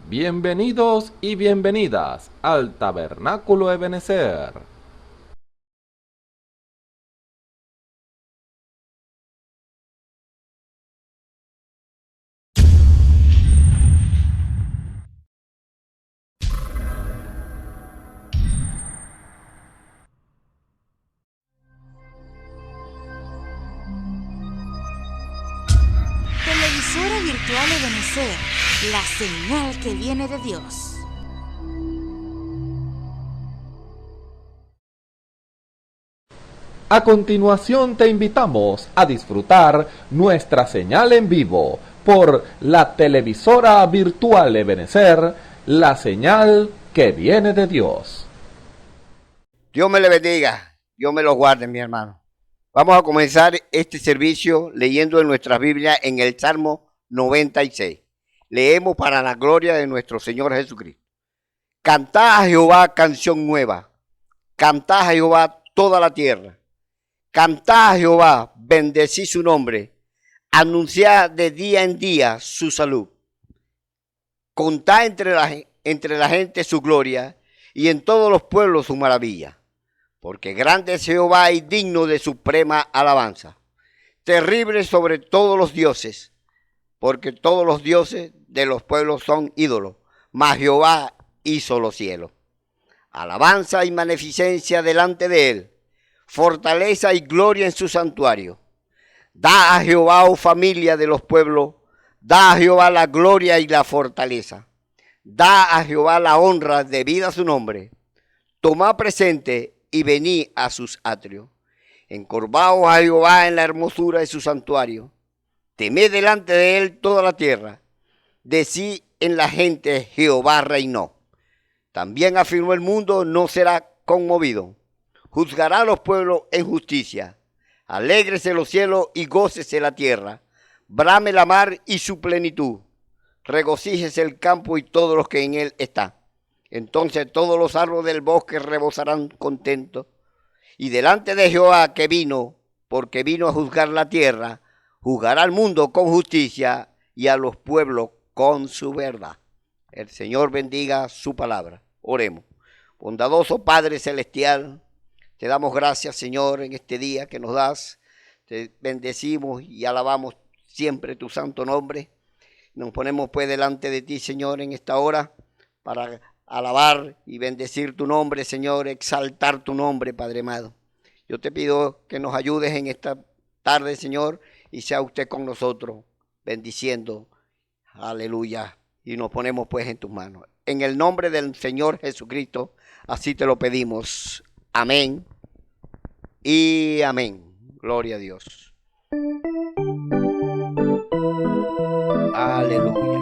Bienvenidos y bienvenidas al Tabernáculo Ebenezer. Televisora virtual Ebenezer, la señal que viene de Dios. A continuación te invitamos a disfrutar nuestra señal en vivo por la televisora virtual Ebenezer, la señal que viene de Dios. Dios me le bendiga, Dios me lo guarde, mi hermano. Vamos a comenzar este servicio leyendo en nuestra Biblia en el Salmo 96. Leemos para la gloria de nuestro Señor Jesucristo. Cantad a Jehová canción nueva. Cantad a Jehová toda la tierra. Cantad a Jehová, bendecid su nombre. Anunciad de día en día su salud. Contad entre la gente su gloria y en todos los pueblos su maravilla. Porque grande es Jehová y digno de suprema alabanza. Terrible sobre todos los dioses, porque todos los dioses de los pueblos son ídolos, mas Jehová hizo los cielos. Alabanza y magnificencia delante de él, fortaleza y gloria en su santuario. Da a Jehová, oh familia de los pueblos, da a Jehová la gloria y la fortaleza. Da a Jehová la honra debida a su nombre. Tomad presente y venid a sus atrios. Encorvaos a Jehová en la hermosura de su santuario. Temed delante de él toda la tierra. Decí en la gente, Jehová reinó. También afirmó el mundo, no será conmovido. Juzgará a los pueblos en justicia. Alégrese los cielos y gócese la tierra. Brame la mar y su plenitud. Regocíjese el campo y todos los que en él están. Entonces todos los árboles del bosque rebosarán contentos. Y delante de Jehová que vino, porque vino a juzgar la tierra, juzgará al mundo con justicia y a los pueblos con su verdad. El Señor bendiga su palabra. Oremos. Bondadoso Padre Celestial, te damos gracias, Señor, en este día que nos das. Te bendecimos y alabamos siempre tu santo nombre. Nos ponemos pues delante de ti, Señor, en esta hora para alabar y bendecir tu nombre, Señor, exaltar tu nombre, Padre amado. Yo te pido que nos ayudes en esta tarde, Señor, y sea usted con nosotros, bendiciendo. Aleluya. Y nos ponemos pues en tus manos. En el nombre del Señor Jesucristo, así te lo pedimos. Amén y amén. Gloria a Dios. Aleluya.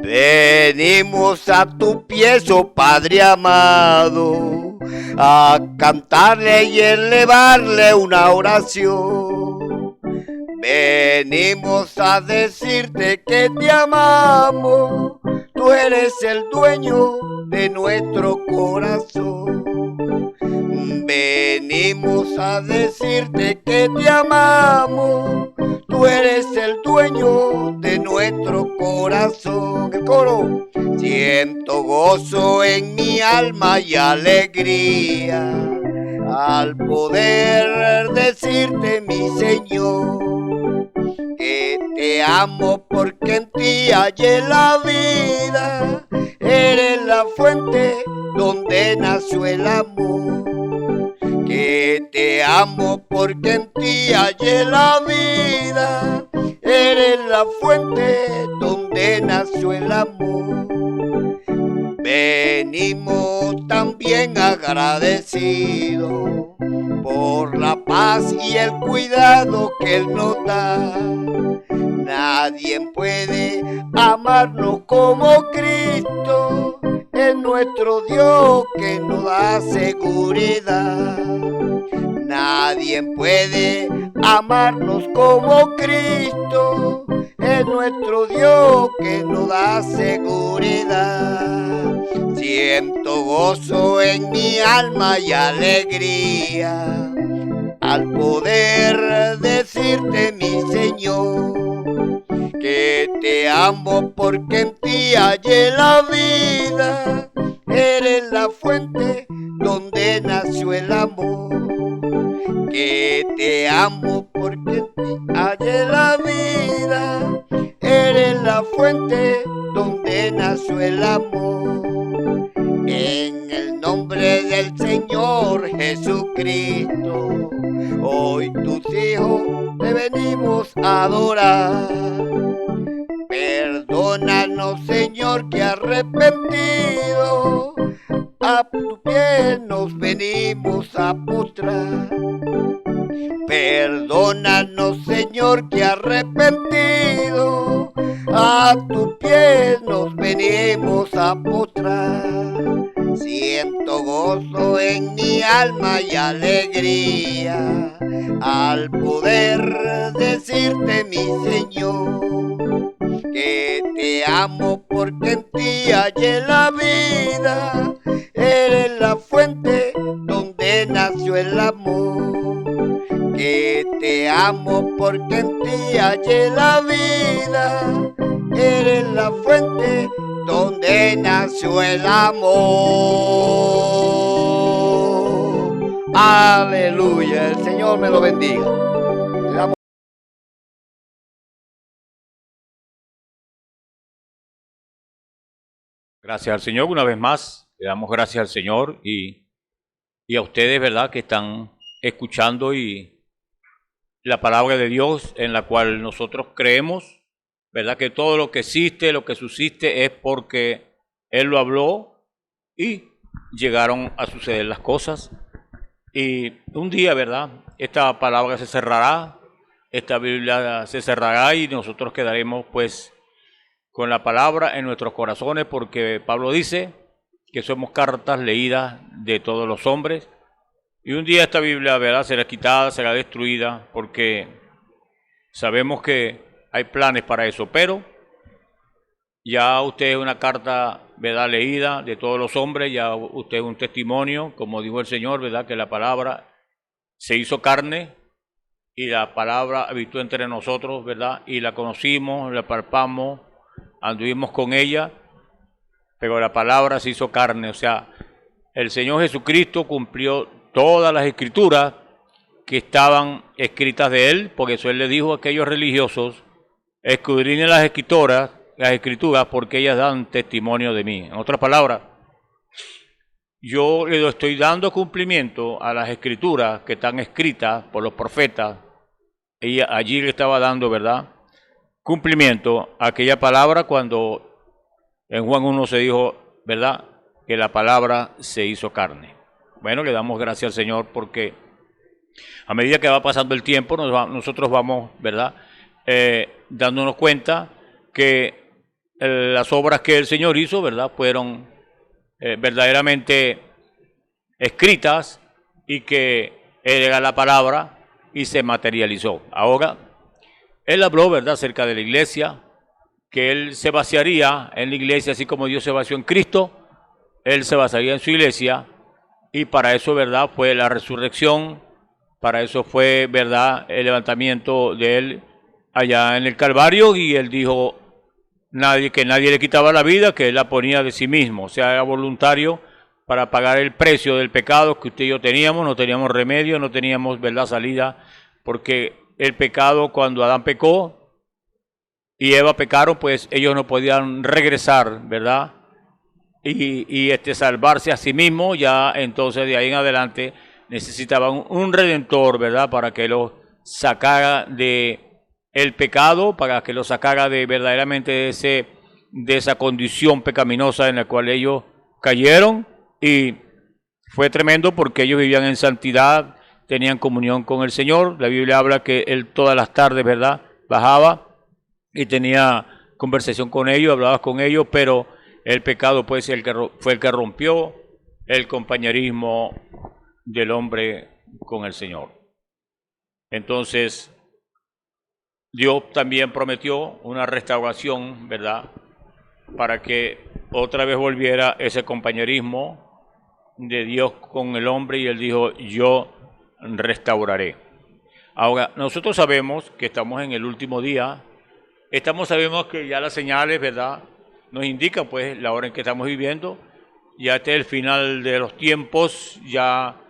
Venimos a tu pies, oh Padre amado, a cantarle y elevarle una oración. Venimos a decirte que te amamos, tú eres el dueño de nuestro corazón. Venimos a decirte que te amamos, tú eres el dueño de nuestro corazón. El coro. Siento gozo en mi alma y alegría al poder decirte, mi Señor, que te amo porque en ti hallé la vida. Eres la fuente donde nació el amor. Que te amo porque en ti hallé la vida. Eres la fuente donde nació el amor. Venimos también agradecidos por la paz y el cuidado que Él nos da. Nadie puede amarnos como Cristo, es nuestro Dios que nos da seguridad. Nadie puede amarnos como Cristo, es nuestro Dios que nos da seguridad. Siento gozo en mi alma y alegría al poder decirte, mi amo porque en ti hallé la vida. Eres la fuente donde nació el amor. Que te amo porque en ti hallé la vida. Eres la fuente donde nació el amor. En el nombre del Señor Jesucristo, hoy tus hijos te venimos a adorar. Perdónanos, Señor, que arrepentido a tu pie nos venimos a postrar. Perdónanos, Señor, que arrepentido a tu pie nos venimos a postrar. Siento gozo en mi alma y alegría al poder decirte, mi Señor, que te amo porque en ti hallé la vida. Eres la fuente donde nació el amor. Que te amo porque en ti hallé la vida. Eres la fuente donde nació el amor. Aleluya, el Señor me lo bendiga. Gracias al Señor una vez más, le damos gracias al Señor y a ustedes, ¿verdad?, que están escuchando y la palabra de Dios en la cual nosotros creemos, ¿verdad?, que todo lo que existe, lo que subsiste es porque Él lo habló y llegaron a suceder las cosas. Y un día, ¿verdad?, esta palabra se cerrará, esta Biblia se cerrará y nosotros quedaremos pues con la palabra en nuestros corazones, porque Pablo dice que somos cartas leídas de todos los hombres. Y un día esta Biblia, ¿verdad?, será quitada, será destruida, porque sabemos que hay planes para eso. Pero ya usted es una carta, ¿verdad?, leída de todos los hombres, ya usted es un testimonio, como dijo el Señor, ¿verdad?, que la palabra se hizo carne y la palabra habitó entre nosotros, ¿verdad?, y la conocimos, la palpamos, anduvimos con ella, pero la palabra se hizo carne. O sea, el Señor Jesucristo cumplió todas las escrituras que estaban escritas de Él, porque eso Él le dijo a aquellos religiosos: escudriñen las escrituras, porque ellas dan testimonio de mí. En otras palabras, yo le estoy dando cumplimiento a las escrituras que están escritas por los profetas, y allí le estaba dando, ¿verdad?, cumplimiento a aquella palabra cuando en Juan 1 se dijo, ¿verdad?, que la palabra se hizo carne. Bueno, le damos gracias al Señor porque a medida que va pasando el tiempo, nosotros vamos, ¿verdad?, dándonos cuenta que las obras que el Señor hizo, ¿verdad?, fueron verdaderamente escritas y que Él era la palabra y se materializó. Ahora, Él habló, ¿verdad?, acerca de la iglesia, que Él se vaciaría en la iglesia, así como Dios se vació en Cristo, Él se vaciaría en su iglesia, y para eso, ¿verdad?, fue la resurrección, para eso fue, ¿verdad?, el levantamiento de Él allá en el Calvario, y Él dijo que nadie le quitaba la vida, que Él la ponía de sí mismo, o sea, era voluntario para pagar el precio del pecado que usted y yo teníamos. No teníamos remedio, no teníamos, ¿verdad?, salida, porque el pecado, cuando Adán pecó y Eva pecaron, pues ellos no podían regresar, ¿verdad?, y salvarse a sí mismos. Ya entonces de ahí en adelante necesitaban un redentor, ¿verdad?, para que los sacara de el pecado, para que los sacara de verdaderamente de esa condición pecaminosa en la cual ellos cayeron. Y fue tremendo porque ellos vivían en santidad, tenían comunión con el Señor. La Biblia habla que Él todas las tardes, ¿verdad?, bajaba y tenía conversación con ellos, hablaba con ellos, pero el pecado pues fue el que rompió el compañerismo del hombre con el Señor. Entonces, Dios también prometió una restauración, ¿verdad?, para que otra vez volviera ese compañerismo de Dios con el hombre, y Él dijo: yo restauraré. Ahora, nosotros sabemos que estamos en el último día, sabemos que ya las señales, ¿verdad?, nos indican pues la hora en que estamos viviendo. Ya este es el final de los tiempos, ya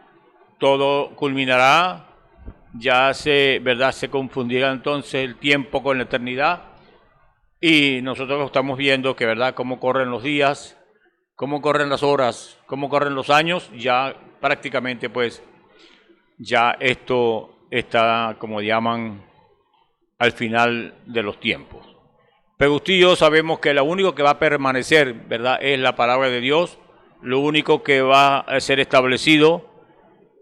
todo culminará, ya ¿verdad?, se confundirá entonces el tiempo con la eternidad. Y nosotros estamos viendo que, ¿verdad?, cómo corren los días, cómo corren las horas, cómo corren los años. Ya prácticamente pues ya esto está, como llaman, al final de los tiempos. Pero usted y yo sabemos que lo único que va a permanecer, ¿verdad?, es la palabra de Dios. Lo único que va a ser establecido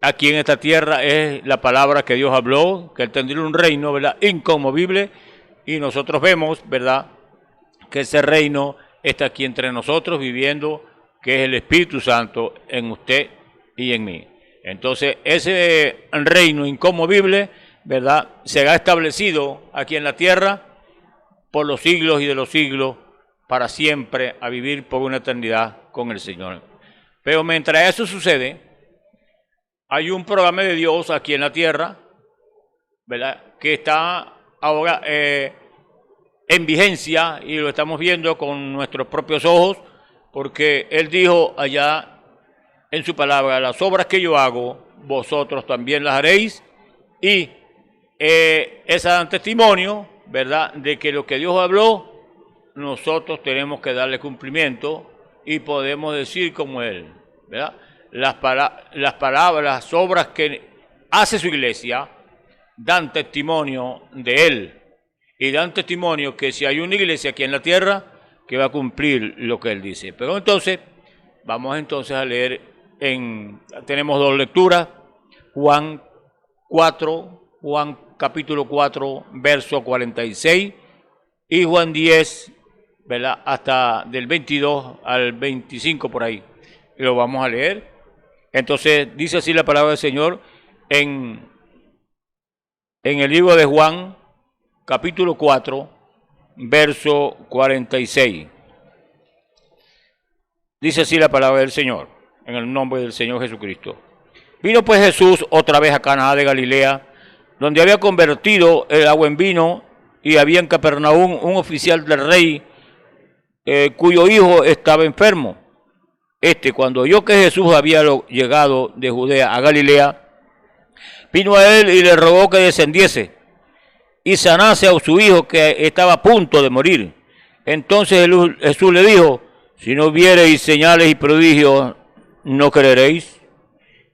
aquí en esta tierra es la palabra que Dios habló, que Él tendría un reino, ¿verdad?, inconmovible. Y nosotros vemos, ¿verdad?, que ese reino está aquí entre nosotros viviendo, que es el Espíritu Santo en usted y en mí. Entonces, ese reino inconmovible, ¿verdad?, será establecido aquí en la tierra por los siglos y de los siglos, para siempre, a vivir por una eternidad con el Señor. Pero mientras eso sucede, hay un programa de Dios aquí en la tierra, ¿verdad?, que está ahora en vigencia, y lo estamos viendo con nuestros propios ojos, porque Él dijo allá en su palabra: las obras que yo hago, vosotros también las haréis. Y esa dan testimonio, ¿verdad?, de que lo que Dios habló, nosotros tenemos que darle cumplimiento y podemos decir como Él, ¿verdad? Las palabras, las obras que hace su iglesia dan testimonio de Él, y dan testimonio que si hay una iglesia aquí en la tierra que va a cumplir lo que Él dice. Pero entonces, vamos entonces a leer, tenemos dos lecturas: Juan capítulo 4, verso 46, y Juan 10, ¿verdad?, hasta del 22 al 25 por ahí. Y lo vamos a leer. Entonces, dice así la palabra del Señor en el libro de Juan, capítulo 4, verso 46. Dice así la palabra del Señor, en el nombre del Señor Jesucristo. Vino pues Jesús otra vez a Caná de Galilea, donde había convertido el agua en vino, y había en Capernaum un oficial del rey, cuyo hijo estaba enfermo. Cuando oyó que Jesús había llegado de Judea a Galilea, vino a él y le rogó que descendiese y sanase a su hijo, que estaba a punto de morir. Entonces Jesús le dijo: si no viereis señales y prodigios, ¿no creeréis?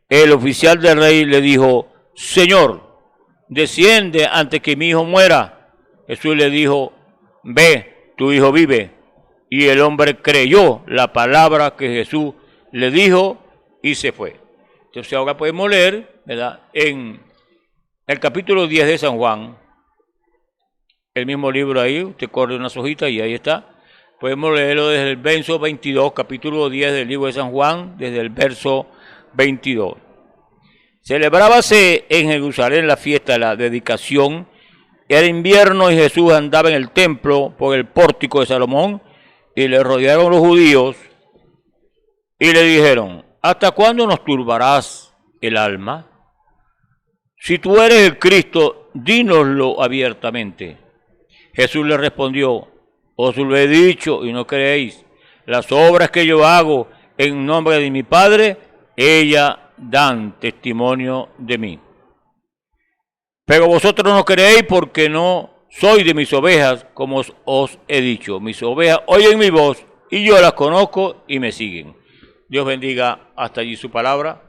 El oficial del rey le dijo: Señor, desciende antes que mi hijo muera. Jesús le dijo: ve, tu hijo vive. Y el hombre creyó la palabra que Jesús le dijo y se fue. Entonces ahora podemos leer, ¿verdad?, en el capítulo 10 de San Juan, el mismo libro ahí, usted corre unas hojitas y ahí está. Podemos leerlo desde el verso 22, capítulo 10 del libro de San Juan, desde el verso 22. Celebrábase en Jerusalén la fiesta de la dedicación. Era invierno y Jesús andaba en el templo por el pórtico de Salomón, y le rodearon los judíos y le dijeron: ¿hasta cuándo nos turbarás el alma? Si tú eres el Cristo, dínoslo abiertamente. Jesús le respondió: os lo he dicho y no creéis. Las obras que yo hago en nombre de mi Padre, ellas dan testimonio de mí. Pero vosotros no creéis, porque no soy de mis ovejas, como os he dicho. Mis ovejas oyen mi voz, y yo las conozco y me siguen. Dios bendiga hasta allí su palabra,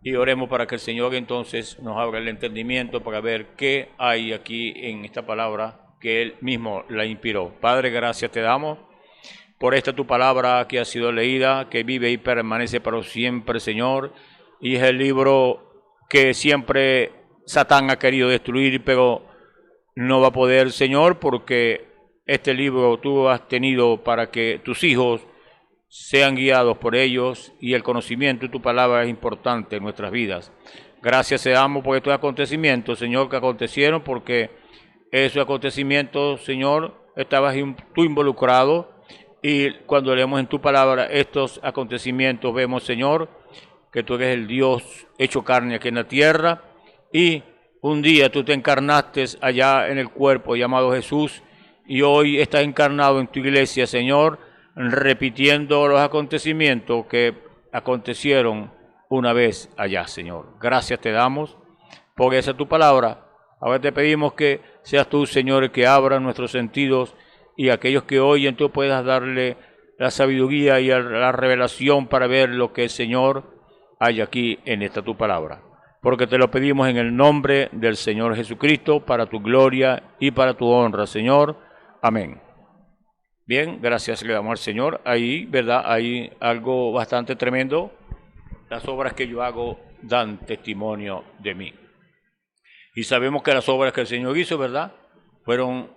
y oremos para que el Señor entonces nos abra el entendimiento para ver qué hay aquí en esta palabra que Él mismo la inspiró. Padre, gracias te damos por esta tu palabra que ha sido leída, que vive y permanece para siempre, Señor, y es el libro que siempre Satán ha querido destruir, pero no va a poder, Señor, porque este libro tú has tenido para que tus hijos sean guiados por ellos, y el conocimiento de tu palabra es importante en nuestras vidas. Gracias te damos por estos acontecimientos, Señor, que acontecieron, porque esos acontecimientos, Señor, estabas tú involucrado, y cuando leemos en tu palabra estos acontecimientos, vemos, Señor, que tú eres el Dios hecho carne aquí en la tierra, y un día tú te encarnaste allá en el cuerpo llamado Jesús, y hoy estás encarnado en tu iglesia, Señor, repitiendo los acontecimientos que acontecieron una vez allá, Señor. Gracias te damos por esa tu palabra. Ahora te pedimos que seas tú, Señor, el que abra nuestros sentidos y aquellos que oyen tú puedas darle la sabiduría y la revelación para ver lo que el Señor hay aquí en esta tu palabra. Porque te lo pedimos en el nombre del Señor Jesucristo, para tu gloria y para tu honra, Señor. Amén. Bien, gracias le damos al Señor. Ahí, ¿verdad? Hay algo bastante tremendo. Las obras que yo hago dan testimonio de mí. Y sabemos que las obras que el Señor hizo, ¿verdad?, fueron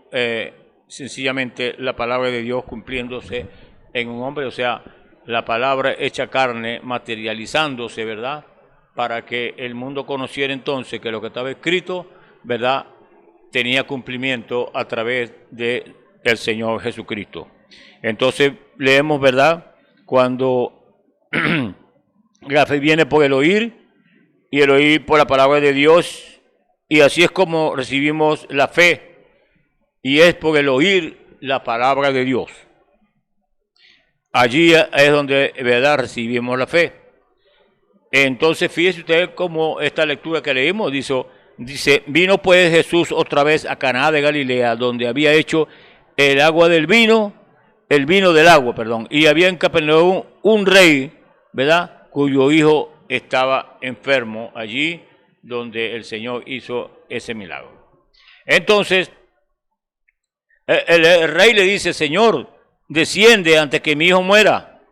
sencillamente la palabra de Dios cumpliéndose en un hombre, o sea, la palabra hecha carne, materializándose, ¿verdad?, para que el mundo conociera entonces que lo que estaba escrito, ¿verdad?, tenía cumplimiento a través de el Señor Jesucristo. Entonces leemos, ¿verdad?, cuando la fe viene por el oír y el oír por la palabra de Dios, y así es como recibimos la fe, y es por el oír la palabra de Dios. Allí es donde, ¿verdad?, recibimos la fe. Entonces, fíjese usted cómo esta lectura que leímos dice, vino pues Jesús otra vez a Caná de Galilea, donde había hecho el vino del agua, y había en Capernaum un rey, ¿verdad?, cuyo hijo estaba enfermo, allí donde el Señor hizo ese milagro. Entonces, el rey le dice, Señor, desciende antes que mi hijo muera.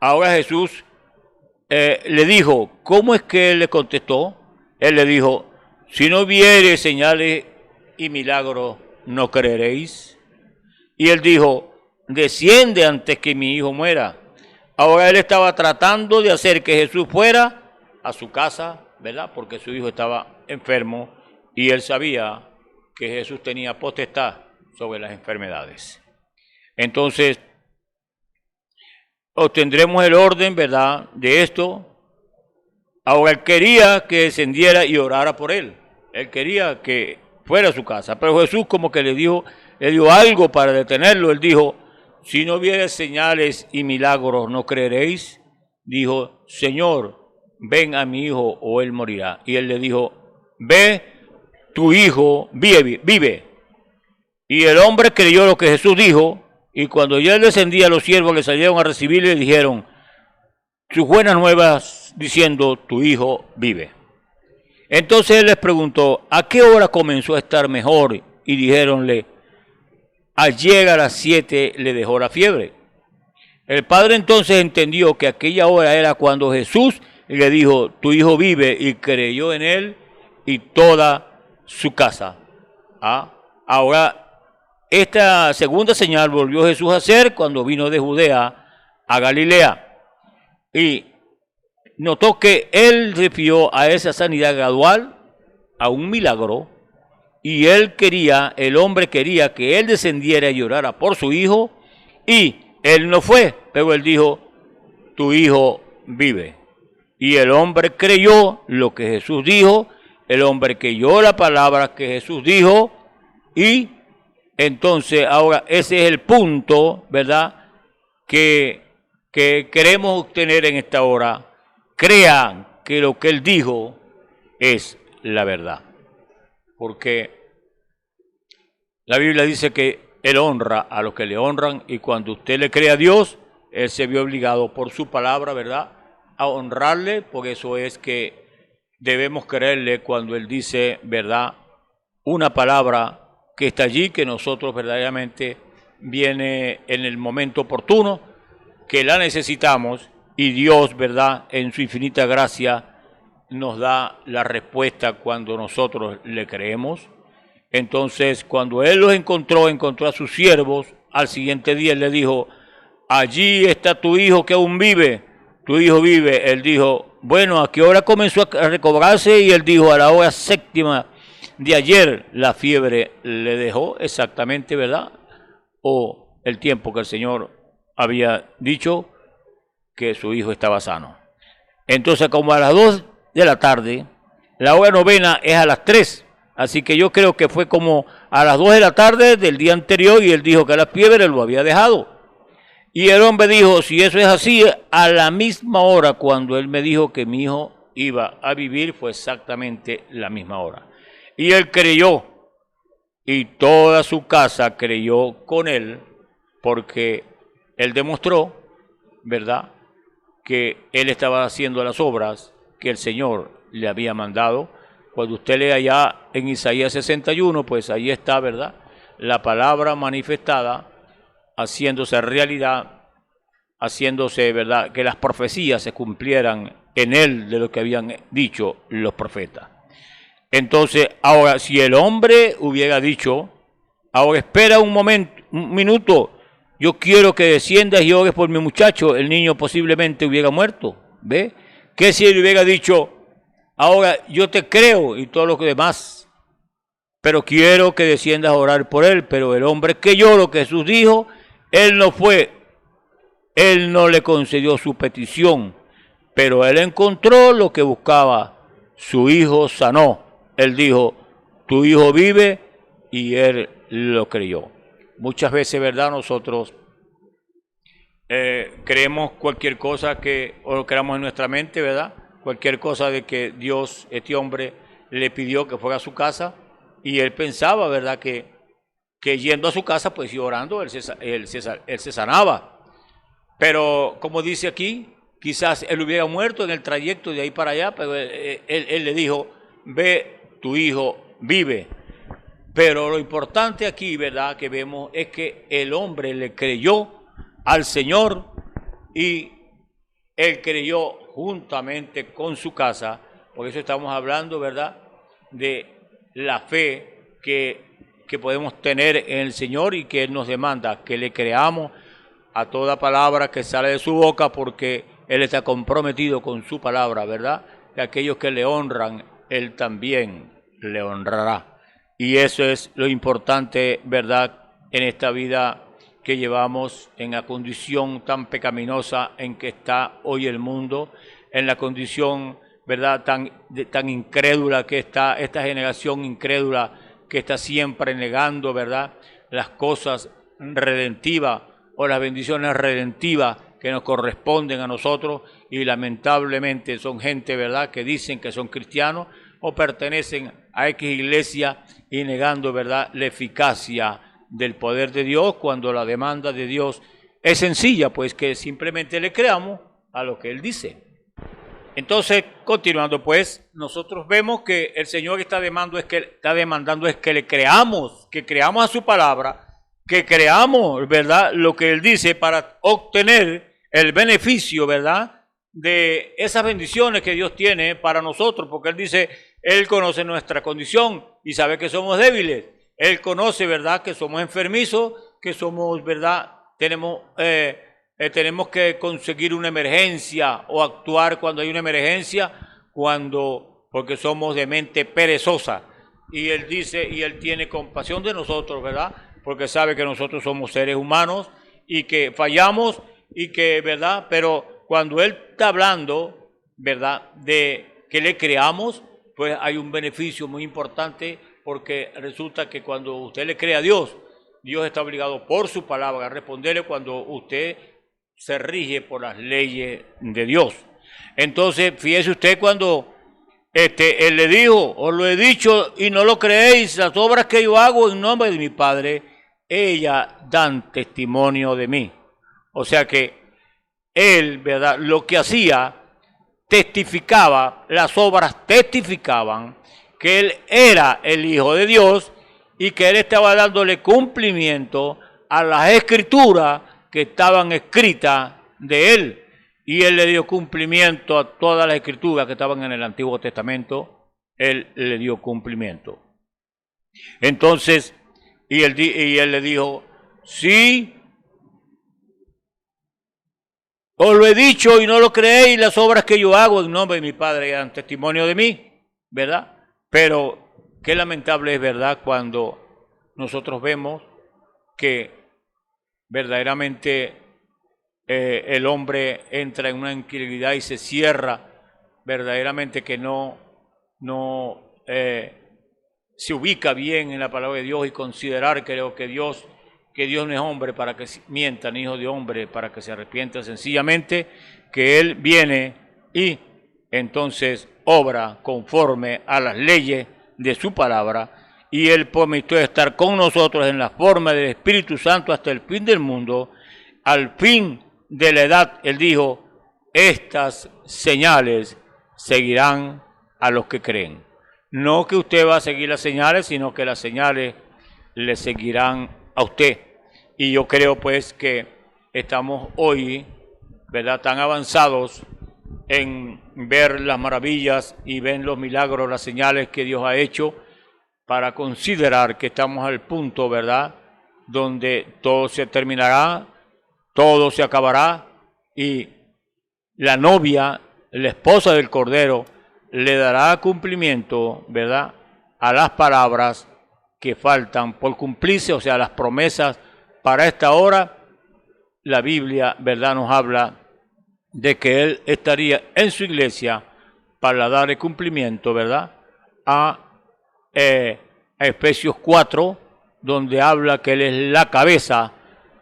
Ahora Jesús le dijo, ¿cómo es que él le contestó? Él le dijo, si no viere señales y milagros, ¿no creeréis? Y él dijo, desciende antes que mi hijo muera. Ahora él estaba tratando de hacer que Jesús fuera a su casa, ¿verdad?, porque su hijo estaba enfermo y él sabía que Jesús tenía potestad sobre las enfermedades. Entonces, obtendremos el orden, ¿verdad?, de esto. Ahora él quería que descendiera y orara por él. Él quería que fuera a su casa, pero Jesús como que le dio algo para detenerlo. Él dijo, si no viere señales y milagros, ¿no creeréis? Dijo, Señor, ven a mi hijo o él morirá. Y él le dijo, ve, tu hijo vive. Y el hombre creyó lo que Jesús dijo, y cuando ya él descendía, los siervos le salieron a recibirle y le dijeron sus buenas nuevas, diciendo, tu hijo vive. Entonces él les preguntó, ¿a qué hora comenzó a estar mejor? Y dijéronle, al llegar a las 7 le dejó la fiebre. El padre entonces entendió que aquella hora era cuando Jesús le dijo, tu hijo vive, y creyó en él y toda su casa. Ahora, esta segunda señal volvió Jesús a hacer cuando vino de Judea a Galilea. Y notó que él refirió a esa sanidad gradual a un milagro, y el hombre quería que él descendiera y orara por su hijo, y él no fue, pero él dijo, tu hijo vive. Y el hombre creyó lo que Jesús dijo, el hombre creyó la palabra que Jesús dijo, y entonces ahora ese es el punto, ¿verdad?, que queremos obtener en esta hora. Crean que lo que él dijo es la verdad. Porque la Biblia dice que él honra a los que le honran, y cuando usted le cree a Dios, él se vio obligado por su palabra, ¿verdad?, a honrarle. Por eso es que debemos creerle cuando él dice, ¿verdad?, una palabra que está allí, que nosotros verdaderamente viene en el momento oportuno, que la necesitamos, y Dios, ¿verdad?, en su infinita gracia nos da la respuesta cuando nosotros le creemos. Entonces, cuando él los encontró a sus siervos, al siguiente día él le dijo, allí está tu hijo que aún vive, tu hijo vive. Él dijo, bueno, ¿a qué hora comenzó a recobrarse? Y él dijo, a la hora 7ª de ayer la fiebre le dejó, exactamente, ¿verdad?, o el tiempo que el Señor había dicho que su hijo estaba sano. Entonces, como a las 2 de la tarde, la hora novena es a las 3, Así que yo creo que fue como a las 2 de la tarde del día anterior y él dijo que la fiebre lo había dejado. Y el hombre dijo, si eso es así, a la misma hora cuando él me dijo que mi hijo iba a vivir, fue exactamente la misma hora. Y él creyó, y toda su casa creyó con él, porque él demostró, ¿verdad?, que él estaba haciendo las obras que el Señor le había mandado. Cuando usted lee allá en Isaías 61, pues ahí está, ¿verdad?, la palabra manifestada, haciéndose realidad, haciéndose, ¿verdad?, que las profecías se cumplieran en él de lo que habían dicho los profetas. Entonces, ahora, si el hombre hubiera dicho, ahora espera un momento, un minuto, yo quiero que desciendas y ores por mi muchacho, el niño posiblemente hubiera muerto, ¿ve? ¿Qué si él hubiera dicho, ahora yo te creo y todo lo que demás, pero quiero que desciendas a orar por él? Pero el hombre creyó lo que Jesús dijo, él no fue, él no le concedió su petición, pero él encontró lo que buscaba, su hijo sanó. Él dijo, tu hijo vive, y él lo creyó. Muchas veces, ¿verdad?, nosotros creemos cualquier cosa o lo creamos en nuestra mente, ¿verdad? Cualquier cosa de que Dios, este hombre, le pidió que fuera a su casa, y él pensaba, ¿verdad?, que yendo a su casa, pues y orando, él se sanaba. Pero, como dice aquí, quizás él hubiera muerto en el trayecto de ahí para allá, pero él le dijo, ve, tu hijo vive. Pero lo importante aquí, ¿verdad?, que vemos es que el hombre le creyó al Señor, y él creyó juntamente con su casa. Por eso estamos hablando, ¿verdad?, de la fe que podemos tener en el Señor, y que Él nos demanda que le creamos a toda palabra que sale de su boca, porque Él está comprometido con su palabra, ¿verdad? Y aquellos que le honran, Él también le honrará. Y eso es lo importante, ¿verdad?, en esta vida que llevamos, en la condición tan pecaminosa en que está hoy el mundo, en la condición, ¿verdad?, tan incrédula que está esta generación incrédula, que está siempre negando, ¿verdad?, las cosas redentivas o las bendiciones redentivas que nos corresponden a nosotros, y lamentablemente son gente, ¿verdad?, que dicen que son cristianos o pertenecen a X iglesia, y negando, ¿verdad?, la eficacia del poder de Dios, cuando la demanda de Dios es sencilla, pues que simplemente le creamos a lo que Él dice. Entonces, continuando, pues, nosotros vemos que el Señor está demandando es que le creamos, que creamos a su palabra, que creamos, ¿verdad?, lo que Él dice, para obtener el beneficio, ¿verdad?, de esas bendiciones que Dios tiene para nosotros, porque Él dice, Él conoce nuestra condición y sabe que somos débiles. Él conoce, ¿verdad?, que somos enfermizos, que somos, ¿verdad?, tenemos que conseguir una emergencia o actuar cuando hay una emergencia, porque somos de mente perezosa. Y Él dice, y Él tiene compasión de nosotros, ¿verdad?, porque sabe que nosotros somos seres humanos y que fallamos, y que, ¿verdad?, pero cuando Él está hablando, ¿verdad?, de que le creamos, pues hay un beneficio muy importante, porque resulta que cuando usted le cree a Dios, Dios está obligado por su palabra a responderle cuando usted se rige por las leyes de Dios. Entonces, fíjese usted cuando Él le dijo, os lo he dicho y no lo creéis, las obras que yo hago en nombre de mi Padre, ellas dan testimonio de mí. O sea que Él, ¿verdad?, lo que hacía, testificaba, las obras testificaban que Él era el Hijo de Dios, y que Él estaba dándole cumplimiento a las escrituras que estaban escritas de Él. Y Él le dio cumplimiento a todas las escrituras que estaban en el Antiguo Testamento. Él le dio cumplimiento. Entonces, y él le dijo, sí, os lo he dicho y no lo creéis, las obras que yo hago en nombre de mi Padre dan testimonio de mí, ¿verdad? Pero qué lamentable es, ¿verdad?, cuando nosotros vemos que verdaderamente el hombre entra en una incredulidad y se cierra, verdaderamente que no se ubica bien en la palabra de Dios y considerar que Dios no es hombre para que mienta, ni hijo de hombre para que se arrepienta, sencillamente que Él viene y entonces obra conforme a las leyes de su palabra, y Él prometió estar con nosotros en la forma del Espíritu Santo hasta el fin del mundo. Al fin de la edad, Él dijo, estas señales seguirán a los que creen. No que usted va a seguir las señales, sino que las señales le seguirán a usted. Y yo creo pues que estamos hoy, ¿verdad?, tan avanzados en ver las maravillas y ver los milagros, las señales que Dios ha hecho, para considerar que estamos al punto, ¿verdad?, donde todo se terminará, todo se acabará y la novia, la esposa del Cordero, le dará cumplimiento, ¿verdad?, a las palabras que faltan por cumplirse, o sea, las promesas para esta hora. La Biblia, ¿verdad?, nos habla de que Él estaría en su iglesia para darle cumplimiento, ¿verdad?, a Efesios 4, donde habla que Él es la cabeza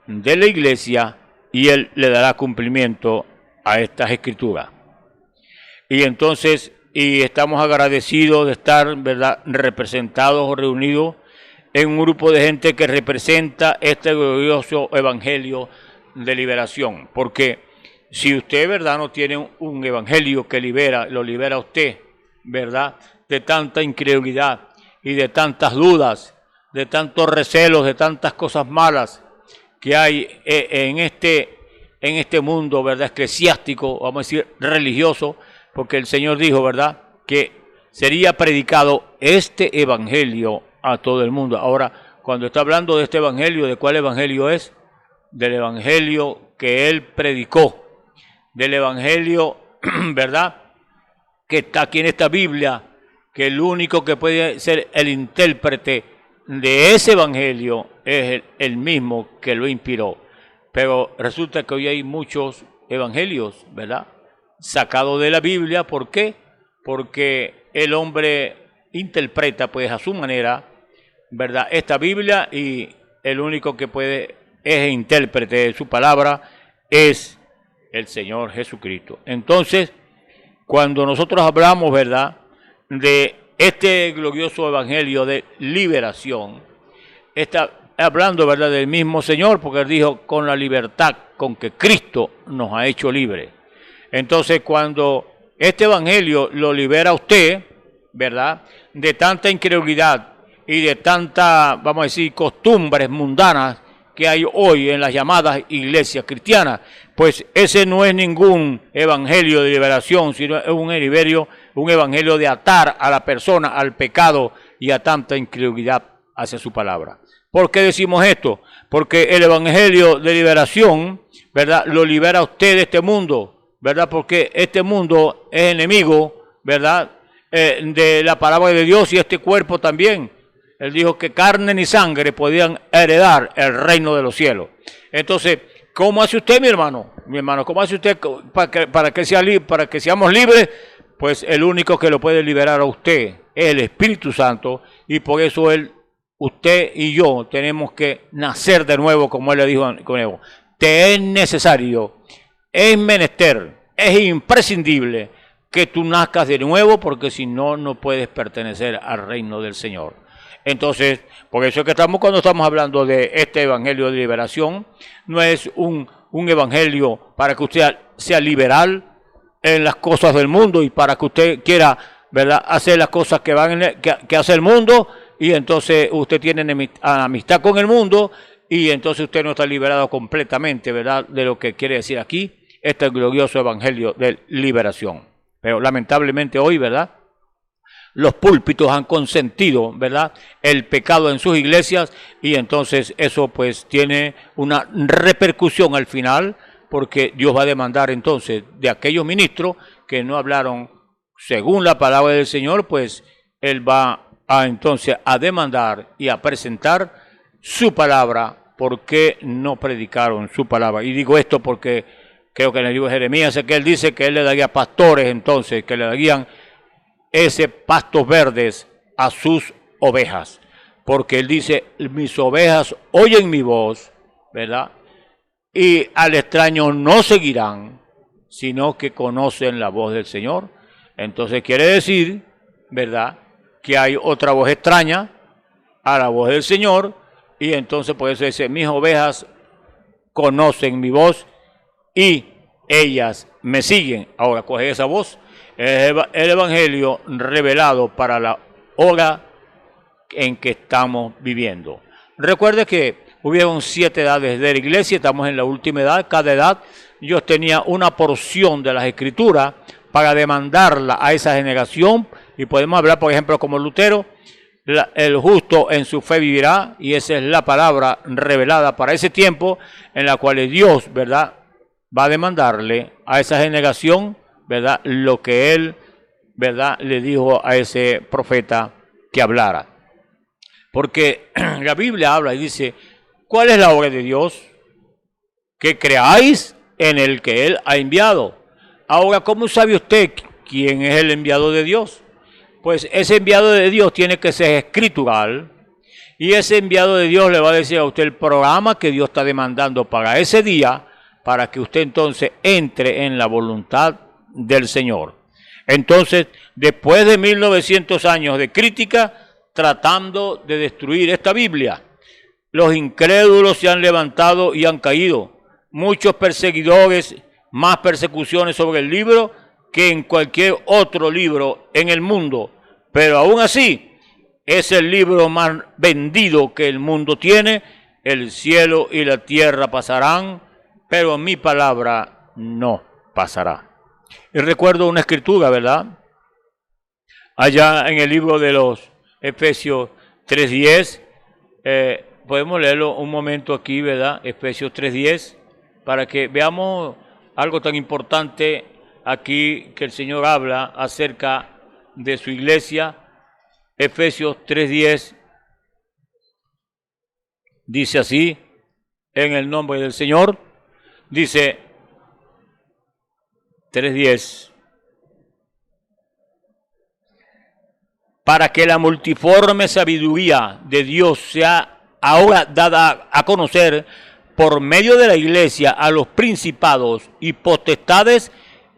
de la iglesia y Él le dará cumplimiento a estas escrituras. Y entonces, estamos agradecidos de estar, ¿verdad?, representados o reunidos en un grupo de gente que representa este glorioso evangelio de liberación. Porque si usted, ¿verdad?, no tiene un evangelio que lo libera a usted, ¿verdad?, de tanta incredulidad y de tantas dudas, de tantos recelos, de tantas cosas malas que hay en este mundo, ¿verdad?, eclesiástico, vamos a decir religioso, porque el Señor dijo, ¿verdad?, que sería predicado este evangelio a todo el mundo. Ahora, cuando está hablando de este evangelio, ¿de cuál evangelio es? Del evangelio que Él predicó, del evangelio, ¿verdad?, que está aquí en esta Biblia, que el único que puede ser el intérprete de ese evangelio es el mismo que lo inspiró. Pero resulta que hoy hay muchos evangelios, ¿verdad?, sacados de la Biblia. ¿Por qué? Porque el hombre interpreta pues a su manera, ¿verdad?, esta Biblia, y el único que puede es el intérprete de su palabra es el Señor Jesucristo. Entonces, cuando nosotros hablamos, ¿verdad?, de este glorioso evangelio de liberación, está hablando, ¿verdad?, del mismo Señor, porque Él dijo, con la libertad con que Cristo nos ha hecho libres. Entonces, cuando este evangelio lo libera a usted, ¿verdad?, de tanta incredulidad y de tanta, vamos a decir, costumbres mundanas que hay hoy en las llamadas iglesias cristianas, pues ese no es ningún evangelio de liberación, sino es un evangelio de atar a la persona al pecado y a tanta incredulidad hacia su palabra. ¿Por qué decimos esto? Porque el evangelio de liberación, ¿verdad?, lo libera a usted de este mundo, ¿verdad?, porque este mundo es enemigo, ¿verdad?, de la palabra de Dios, y este cuerpo también. Él dijo que carne ni sangre podían heredar el reino de los cielos. Entonces, ¿cómo hace usted, mi hermano? Mi hermano, ¿cómo hace usted para que seamos libres? Pues el único que lo puede liberar a usted es el Espíritu Santo, y por eso usted y yo tenemos que nacer de nuevo, como Él le dijo a Nicodemo. Te es necesario, es menester, es imprescindible que tú nazcas de nuevo, porque si no, no puedes pertenecer al reino del Señor. Entonces, por eso es que cuando estamos hablando de este evangelio de liberación, no es un evangelio para que usted sea liberal en las cosas del mundo y para que usted quiera, ¿verdad?, hacer las cosas que hace el mundo, y entonces usted tiene amistad con el mundo, y entonces usted no está liberado completamente, ¿verdad?, de lo que quiere decir aquí este glorioso evangelio de liberación. Pero lamentablemente hoy, ¿verdad?, los púlpitos han consentido, ¿verdad?, el pecado en sus iglesias, y entonces eso pues tiene una repercusión al final, porque Dios va a demandar entonces de aquellos ministros que no hablaron según la palabra del Señor, pues Él va entonces a demandar y a presentar su palabra porque no predicaron su palabra. Y digo esto porque creo que en el libro de Jeremías es que Él dice que Él le daría pastores, entonces que le darían ese pastos verdes a sus ovejas, porque él dice, mis ovejas oyen mi voz, ¿verdad? Y al extraño no seguirán, sino que conocen la voz del Señor. Entonces quiere decir, ¿verdad?, que hay otra voz extraña a la voz del Señor, y entonces por eso dice, mis ovejas conocen mi voz y ellas me siguen. Ahora coge esa voz, es el evangelio revelado para la hora en que estamos viviendo. Recuerde que hubieron 7 edades de la iglesia, estamos en la última edad. Cada edad Dios tenía una porción de las escrituras para demandarla a esa generación, y podemos hablar, por ejemplo, como Lutero, el justo en su fe vivirá, y esa es la palabra revelada para ese tiempo en la cual Dios, ¿verdad?, va a demandarle a esa generación, ¿verdad?, lo que él, ¿verdad?, le dijo a ese profeta que hablara. Porque la Biblia habla y dice, ¿cuál es la obra de Dios? Que creáis en el que Él ha enviado. Ahora, ¿cómo sabe usted quién es el enviado de Dios? Pues ese enviado de Dios tiene que ser escritural, y ese enviado de Dios le va a decir a usted el programa que Dios está demandando para ese día, para que usted entonces entre en la voluntad del Señor. Entonces, después de 1900 años de crítica, tratando de destruir esta Biblia, los incrédulos se han levantado y han caído. Muchos perseguidores, más persecuciones sobre el libro que en cualquier otro libro en el mundo. Pero aún así, es el libro más vendido que el mundo tiene. El cielo y la tierra pasarán, pero mi palabra no pasará. Y recuerdo una escritura, ¿verdad?, allá en el libro de los Efesios 3:10, podemos leerlo un momento aquí, ¿verdad? Efesios 3:10, para que veamos algo tan importante aquí que el Señor habla acerca de su iglesia. Efesios 3:10 dice así, en el nombre del Señor, dice 3:10. Para que la multiforme sabiduría de Dios sea ahora dada a conocer por medio de la iglesia a los principados y potestades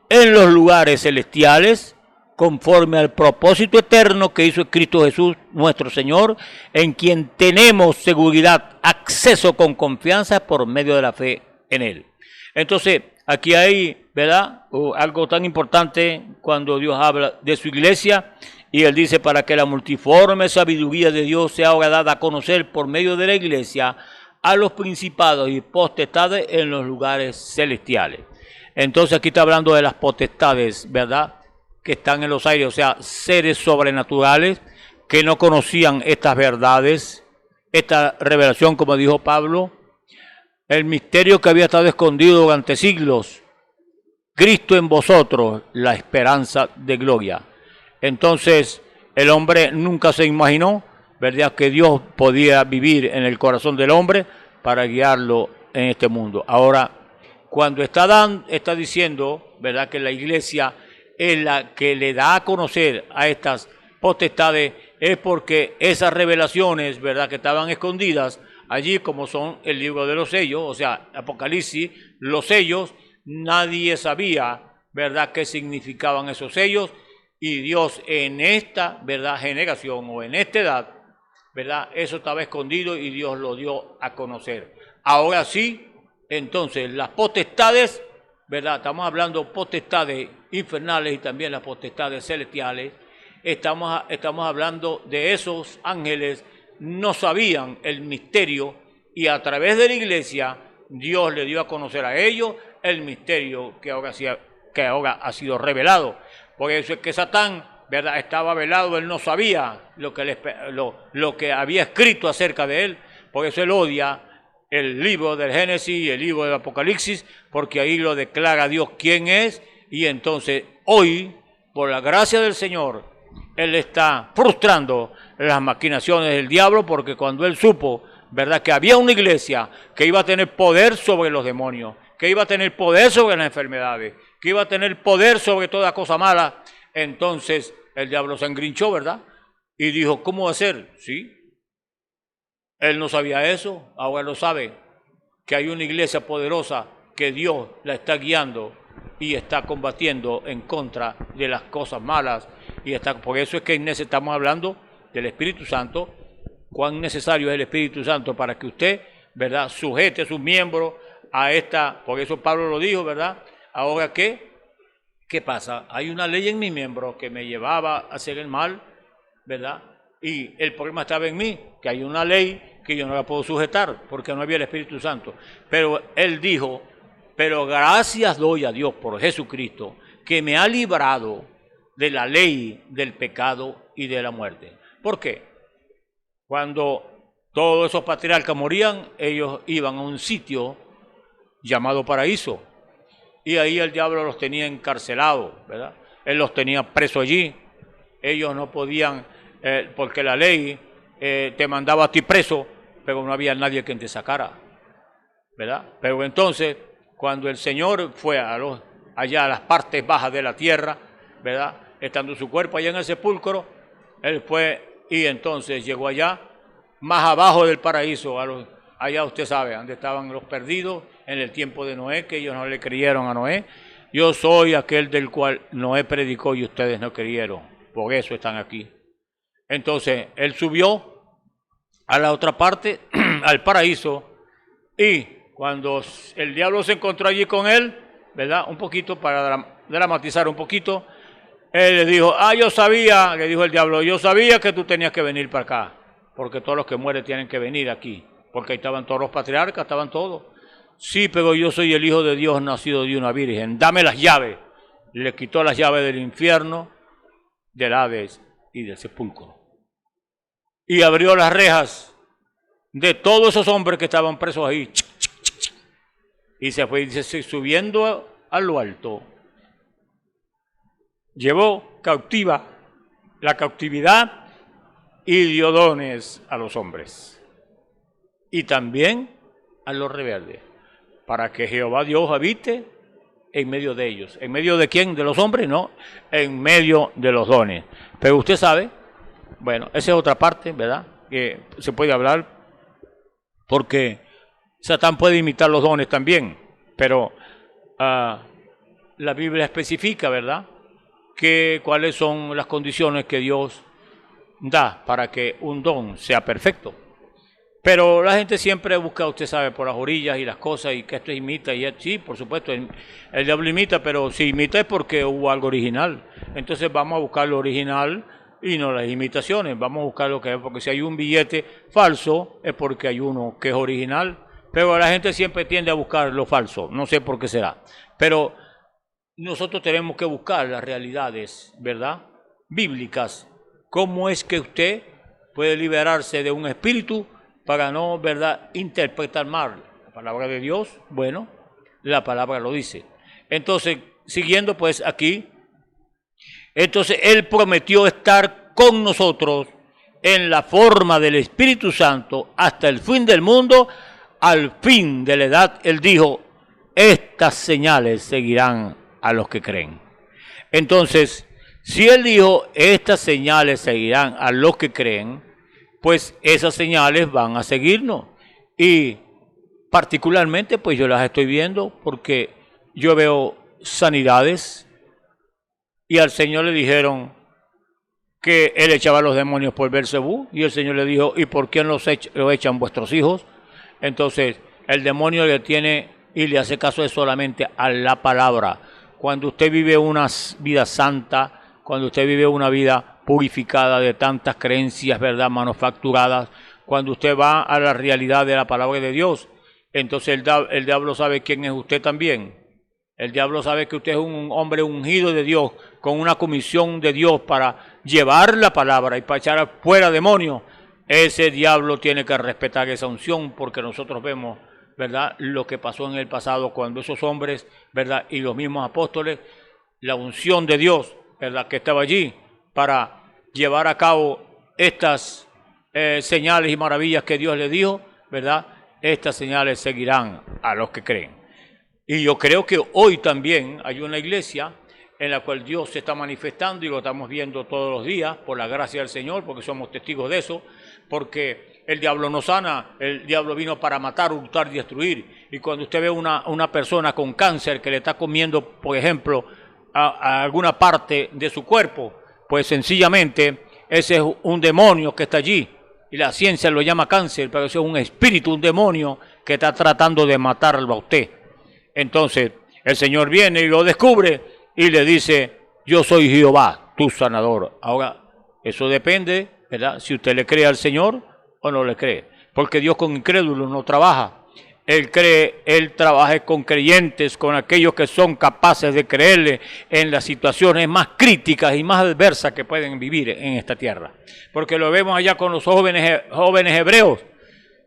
en los lugares celestiales, conforme al propósito eterno que hizo Cristo Jesús nuestro Señor, en quien tenemos seguridad, acceso con confianza por medio de la fe en Él. Entonces, aquí hay, ¿verdad?, algo tan importante cuando Dios habla de su iglesia. Y él dice, para que la multiforme sabiduría de Dios sea ahora dada a conocer por medio de la iglesia a los principados y potestades en los lugares celestiales. Entonces aquí está hablando de las potestades, ¿verdad?, que están en los aires, o sea, seres sobrenaturales que no conocían estas verdades, esta revelación, como dijo Pablo, el misterio que había estado escondido durante siglos, Cristo en vosotros, la esperanza de gloria. Entonces, el hombre nunca se imaginó, ¿verdad?, que Dios podía vivir en el corazón del hombre para guiarlo en este mundo. Ahora, cuando está diciendo, ¿verdad?, que la iglesia es la que le da a conocer a estas potestades, es porque esas revelaciones, ¿verdad?, que estaban escondidas allí, como son el libro de los sellos, o sea, Apocalipsis, los sellos, nadie sabía, ¿verdad?, qué significaban esos sellos. Y Dios en esta, ¿verdad?, generación o en esta edad, ¿verdad?, eso estaba escondido y Dios lo dio a conocer. Ahora sí, entonces las potestades, ¿verdad?, estamos hablando potestades infernales y también las potestades celestiales. Estamos hablando de esos ángeles, no sabían el misterio, y a través de la iglesia Dios le dio a conocer a ellos el misterio que ahora ha sido revelado. Por eso es que Satán, ¿verdad?, estaba velado, él no sabía lo que había escrito acerca de él. Por eso él odia el libro del Génesis y el libro del Apocalipsis, porque ahí lo declara Dios quién es. Y entonces hoy, por la gracia del Señor, él está frustrando las maquinaciones del diablo, porque cuando él supo, ¿verdad?, que había una iglesia que iba a tener poder sobre los demonios, que iba a tener poder sobre las enfermedades, que iba a tener poder sobre toda cosa mala, entonces el diablo se engrinchó, ¿verdad? Y dijo, ¿cómo va a ser? Sí. Él no sabía eso, ahora lo sabe, que hay una iglesia poderosa que Dios la está guiando y está combatiendo en contra de las cosas malas. Por eso es que estamos hablando del Espíritu Santo, cuán necesario es el Espíritu Santo para que usted, ¿verdad?, sujete a sus miembros a esta, por eso Pablo lo dijo, ¿verdad? Ahora, ¿qué pasa? Hay una ley en mi miembro que me llevaba a hacer el mal, ¿verdad? Y el problema estaba en mí, que hay una ley que yo no la puedo sujetar porque no había el Espíritu Santo. Pero él dijo, pero gracias doy a Dios por Jesucristo, que me ha librado de la ley del pecado y de la muerte. ¿Por qué? Cuando todos esos patriarcas morían, ellos iban a un sitio llamado paraíso. Y ahí el diablo los tenía encarcelados, ¿verdad? Él los tenía presos allí. Ellos no podían, porque la ley te mandaba a ti preso, pero no había nadie quien te sacara, ¿verdad? Pero entonces, cuando el Señor fue allá a las partes bajas de la tierra, ¿verdad?, estando su cuerpo allá en el sepulcro, Él fue y entonces llegó allá, más abajo del paraíso, allá usted sabe, donde estaban los perdidos en el tiempo de Noé, que ellos no le creyeron a Noé. Yo soy aquel del cual Noé predicó y ustedes no creyeron, por eso están aquí. Entonces, Él subió a la otra parte, al paraíso, y cuando el diablo se encontró allí con él, ¿verdad?, un poquito, para dramatizar un poquito, él le dijo, yo sabía, le dijo el diablo, yo sabía que tú tenías que venir para acá, porque todos los que mueren tienen que venir aquí, porque ahí estaban todos los patriarcas, estaban todos. Sí, pero yo soy el Hijo de Dios, nacido de una virgen, dame las llaves. Le quitó las llaves del infierno, del Hades y del sepulcro. Y abrió las rejas de todos esos hombres que estaban presos ahí. Y se fue, dice, subiendo a lo alto, llevó cautiva la cautividad y dio dones a los hombres. Y también a los rebeldes, para que Jehová Dios habite en medio de ellos. ¿En medio de quién? ¿De los hombres? No, en medio de los dones. Pero usted sabe, bueno, esa es otra parte, ¿verdad?, que se puede hablar, porque Satán puede imitar los dones también, pero la Biblia especifica, ¿verdad?, que cuáles son las condiciones que Dios da para que un don sea perfecto. Pero la gente siempre busca, usted sabe, por las orillas y las cosas, y que esto imita, y sí, por supuesto, el diablo imita, pero si imita es porque hubo algo original. Entonces vamos a buscar lo original y no las imitaciones, vamos a buscar lo que es, porque si hay un billete falso es porque hay uno que es original, pero la gente siempre tiende a buscar lo falso, no sé por qué será. Pero nosotros tenemos que buscar las realidades, ¿verdad?, bíblicas. ¿Cómo es que usted puede liberarse de un espíritu para no, ¿verdad?, interpretar mal la palabra de Dios? Bueno, la palabra lo dice. Entonces, siguiendo pues aquí, entonces Él prometió estar con nosotros en la forma del Espíritu Santo hasta el fin del mundo. Al fin de la edad, Él dijo, estas señales seguirán a los que creen. Entonces, si Él dijo, estas señales seguirán a los que creen, pues esas señales van a seguirnos. Y particularmente, pues yo las estoy viendo porque yo veo sanidades, y al Señor le dijeron que Él echaba a los demonios por Beelzebú, y el Señor le dijo, ¿y por qué lo echan vuestros hijos? Entonces, el demonio le tiene y le hace caso solamente a la palabra. Cuando usted vive una vida santa, cuando usted vive una vida purificada de tantas creencias, ¿verdad?, manufacturadas, cuando usted va a la realidad de la palabra de Dios, entonces el diablo sabe quién es usted también. El diablo sabe que usted es un hombre ungido de Dios, con una comisión de Dios para llevar la palabra y para echar fuera demonios. Ese diablo tiene que respetar esa unción, porque nosotros vemos, ¿verdad?, lo que pasó en el pasado cuando esos hombres, ¿verdad?, y los mismos apóstoles, la unción de Dios, ¿verdad?, que estaba allí para llevar a cabo estas señales y maravillas que Dios le dijo, ¿verdad? Estas señales seguirán a los que creen. Y yo creo que hoy también hay una iglesia en la cual Dios se está manifestando y lo estamos viendo todos los días por la gracia del Señor, porque somos testigos de eso, porque el diablo no sana, el diablo vino para matar, hurtar y destruir. Y cuando usted ve una persona con cáncer que le está comiendo, por ejemplo, a alguna parte de su cuerpo, pues sencillamente ese es un demonio que está allí. Y la ciencia lo llama cáncer, pero eso es un espíritu, un demonio que está tratando de matarlo a usted. Entonces el Señor viene y lo descubre y le dice: yo soy Jehová, tu sanador. Ahora, eso depende, ¿verdad?, si usted le cree al Señor o no le cree. Porque Dios con incrédulos no trabaja. Él trabaja con creyentes, con aquellos que son capaces de creerle en las situaciones más críticas y más adversas que pueden vivir en esta tierra. Porque lo vemos allá con los jóvenes hebreos.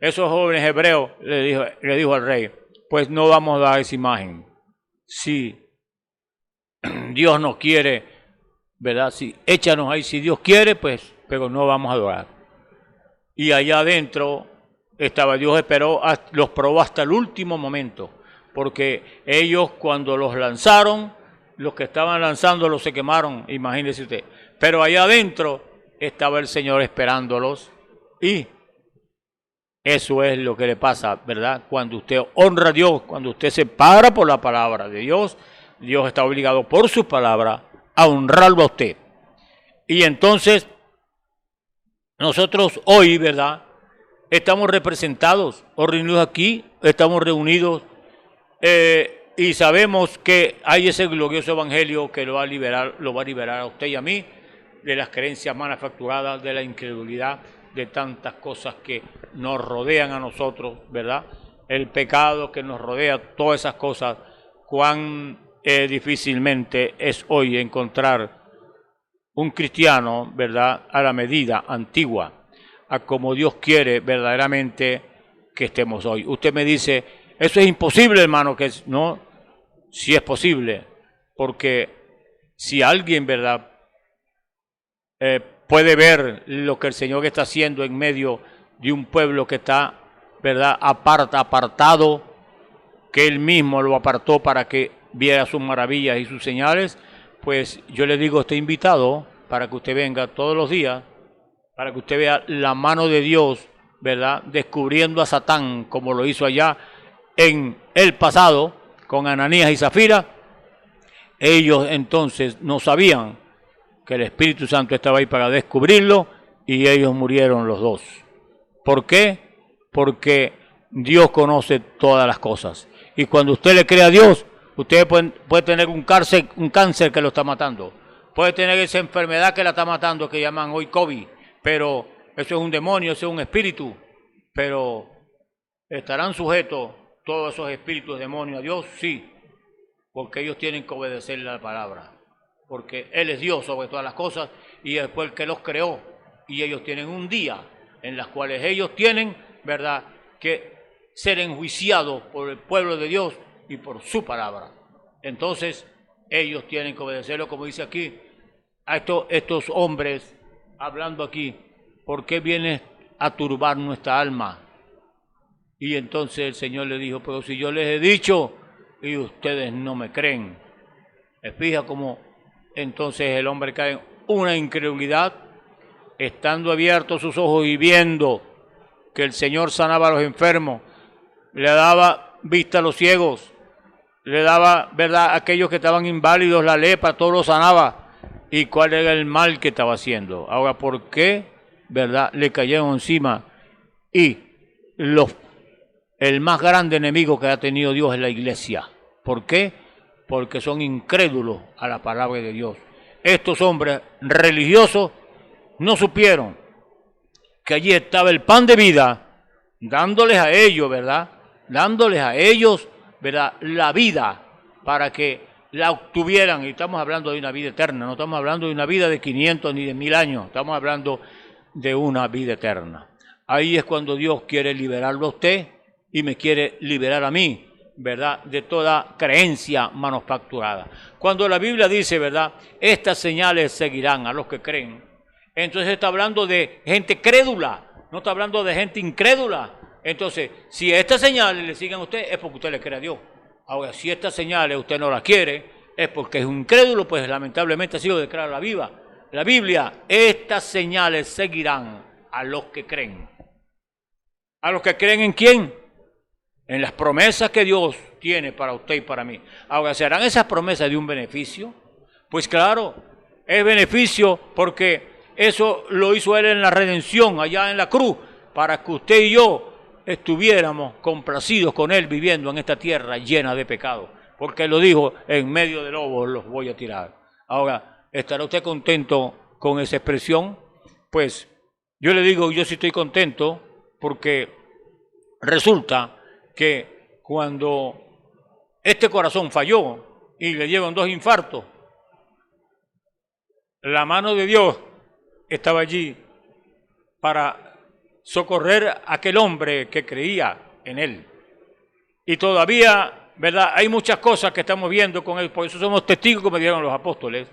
Esos jóvenes hebreos le dijo al rey: pues no vamos a dar esa imagen. Si Dios nos quiere, ¿verdad? Si échanos ahí, si Dios quiere, pues, pero no vamos a adorar. Y allá adentro estaba Dios, los probó hasta el último momento, porque ellos cuando los lanzaron, los que estaban lanzándolos se quemaron, imagínese usted. Pero allá adentro estaba el Señor esperándolos, y eso es lo que le pasa, ¿verdad? Cuando usted honra a Dios, cuando usted se para por la palabra de Dios, Dios está obligado por su palabra a honrarlo a usted. Y entonces nosotros hoy, ¿verdad?, estamos representados o reunidos aquí, estamos reunidos y sabemos que hay ese glorioso evangelio que lo va a liberar a usted y a mí de las creencias manufacturadas, de la incredulidad, de tantas cosas que nos rodean a nosotros, ¿verdad? El pecado que nos rodea, todas esas cosas. Cuán difícilmente es hoy encontrar un cristiano, ¿verdad?, a la medida antigua, a como Dios quiere verdaderamente que estemos hoy. Usted me dice: eso es imposible, hermano. Que no, sí es posible, porque si alguien, ¿verdad?, puede ver lo que el Señor está haciendo en medio de un pueblo que está, ¿verdad?, apartado, que Él mismo lo apartó para que viera sus maravillas y sus señales, pues yo le digo: está invitado para que usted venga todos los días, para que usted vea la mano de Dios, ¿verdad?, descubriendo a Satán, como lo hizo allá en el pasado con Ananías y Zafira. Ellos entonces no sabían que el Espíritu Santo estaba ahí para descubrirlo, y ellos murieron los dos. ¿Por qué? Porque Dios conoce todas las cosas. Y cuando usted le cree a Dios, usted puede tener un cáncer que lo está matando. Puede tener esa enfermedad que la está matando, que llaman hoy COVID. Pero eso es un demonio, eso es un espíritu. Pero ¿estarán sujetos todos esos espíritus demonios a Dios? Sí, porque ellos tienen que obedecer la palabra. Porque Él es Dios sobre todas las cosas, y después el que los creó. Y ellos tienen un día en las cuales ellos tienen, ¿verdad?, que ser enjuiciados por el pueblo de Dios y por su palabra. Entonces ellos tienen que obedecerlo, como dice aquí, a estos hombres hablando aquí: ¿por qué vienes a turbar nuestra alma? Y entonces el Señor le dijo: pero si yo les he dicho y ustedes no me creen. Fija cómo entonces el hombre cae en una incredulidad, estando abiertos sus ojos y viendo que el Señor sanaba a los enfermos, le daba vista a los ciegos, le daba, ¿verdad?, a aquellos que estaban inválidos, la lepra, todo lo sanaba. ¿Y cuál era el mal que estaba haciendo? Ahora, ¿por qué, verdad, le cayeron encima? Y el más grande enemigo que ha tenido Dios es la iglesia. ¿Por qué? Porque son incrédulos a la palabra de Dios. Estos hombres religiosos no supieron que allí estaba el pan de vida, dándoles a ellos, ¿verdad?, dándoles a ellos, ¿verdad?, la vida para que la obtuvieran. Y estamos hablando de una vida eterna, no estamos hablando de una vida de 500 ni de 1000 años, estamos hablando de una vida eterna. Ahí es cuando Dios quiere liberarlo a usted y me quiere liberar a mí, ¿verdad?, de toda creencia manufacturada. Cuando la Biblia dice, ¿verdad?, estas señales seguirán a los que creen, entonces está hablando de gente crédula, no está hablando de gente incrédula. Entonces, si estas señales le siguen a usted, es porque usted le cree a Dios. Ahora, si estas señales usted no las quiere, es porque es un incrédulo, pues lamentablemente así lo declara la Biblia. Estas señales seguirán a los que creen. ¿A los que creen en quién? En las promesas que Dios tiene para usted y para mí. Ahora, ¿serán esas promesas de un beneficio? Pues claro, es beneficio porque eso lo hizo Él en la redención, allá en la cruz, para que usted y yo estuviéramos complacidos con Él viviendo en esta tierra llena de pecado. Porque Él lo dijo, en medio de lobos los voy a tirar. Ahora, ¿estará usted contento con esa expresión? Pues yo le digo, yo sí estoy contento porque resulta que cuando este corazón falló y le dieron 2 infartos, la mano de Dios estaba allí para socorrer a aquel hombre que creía en Él. Y todavía, ¿verdad? Hay muchas cosas que estamos viendo con Él, por eso somos testigos, como dijeron los apóstoles,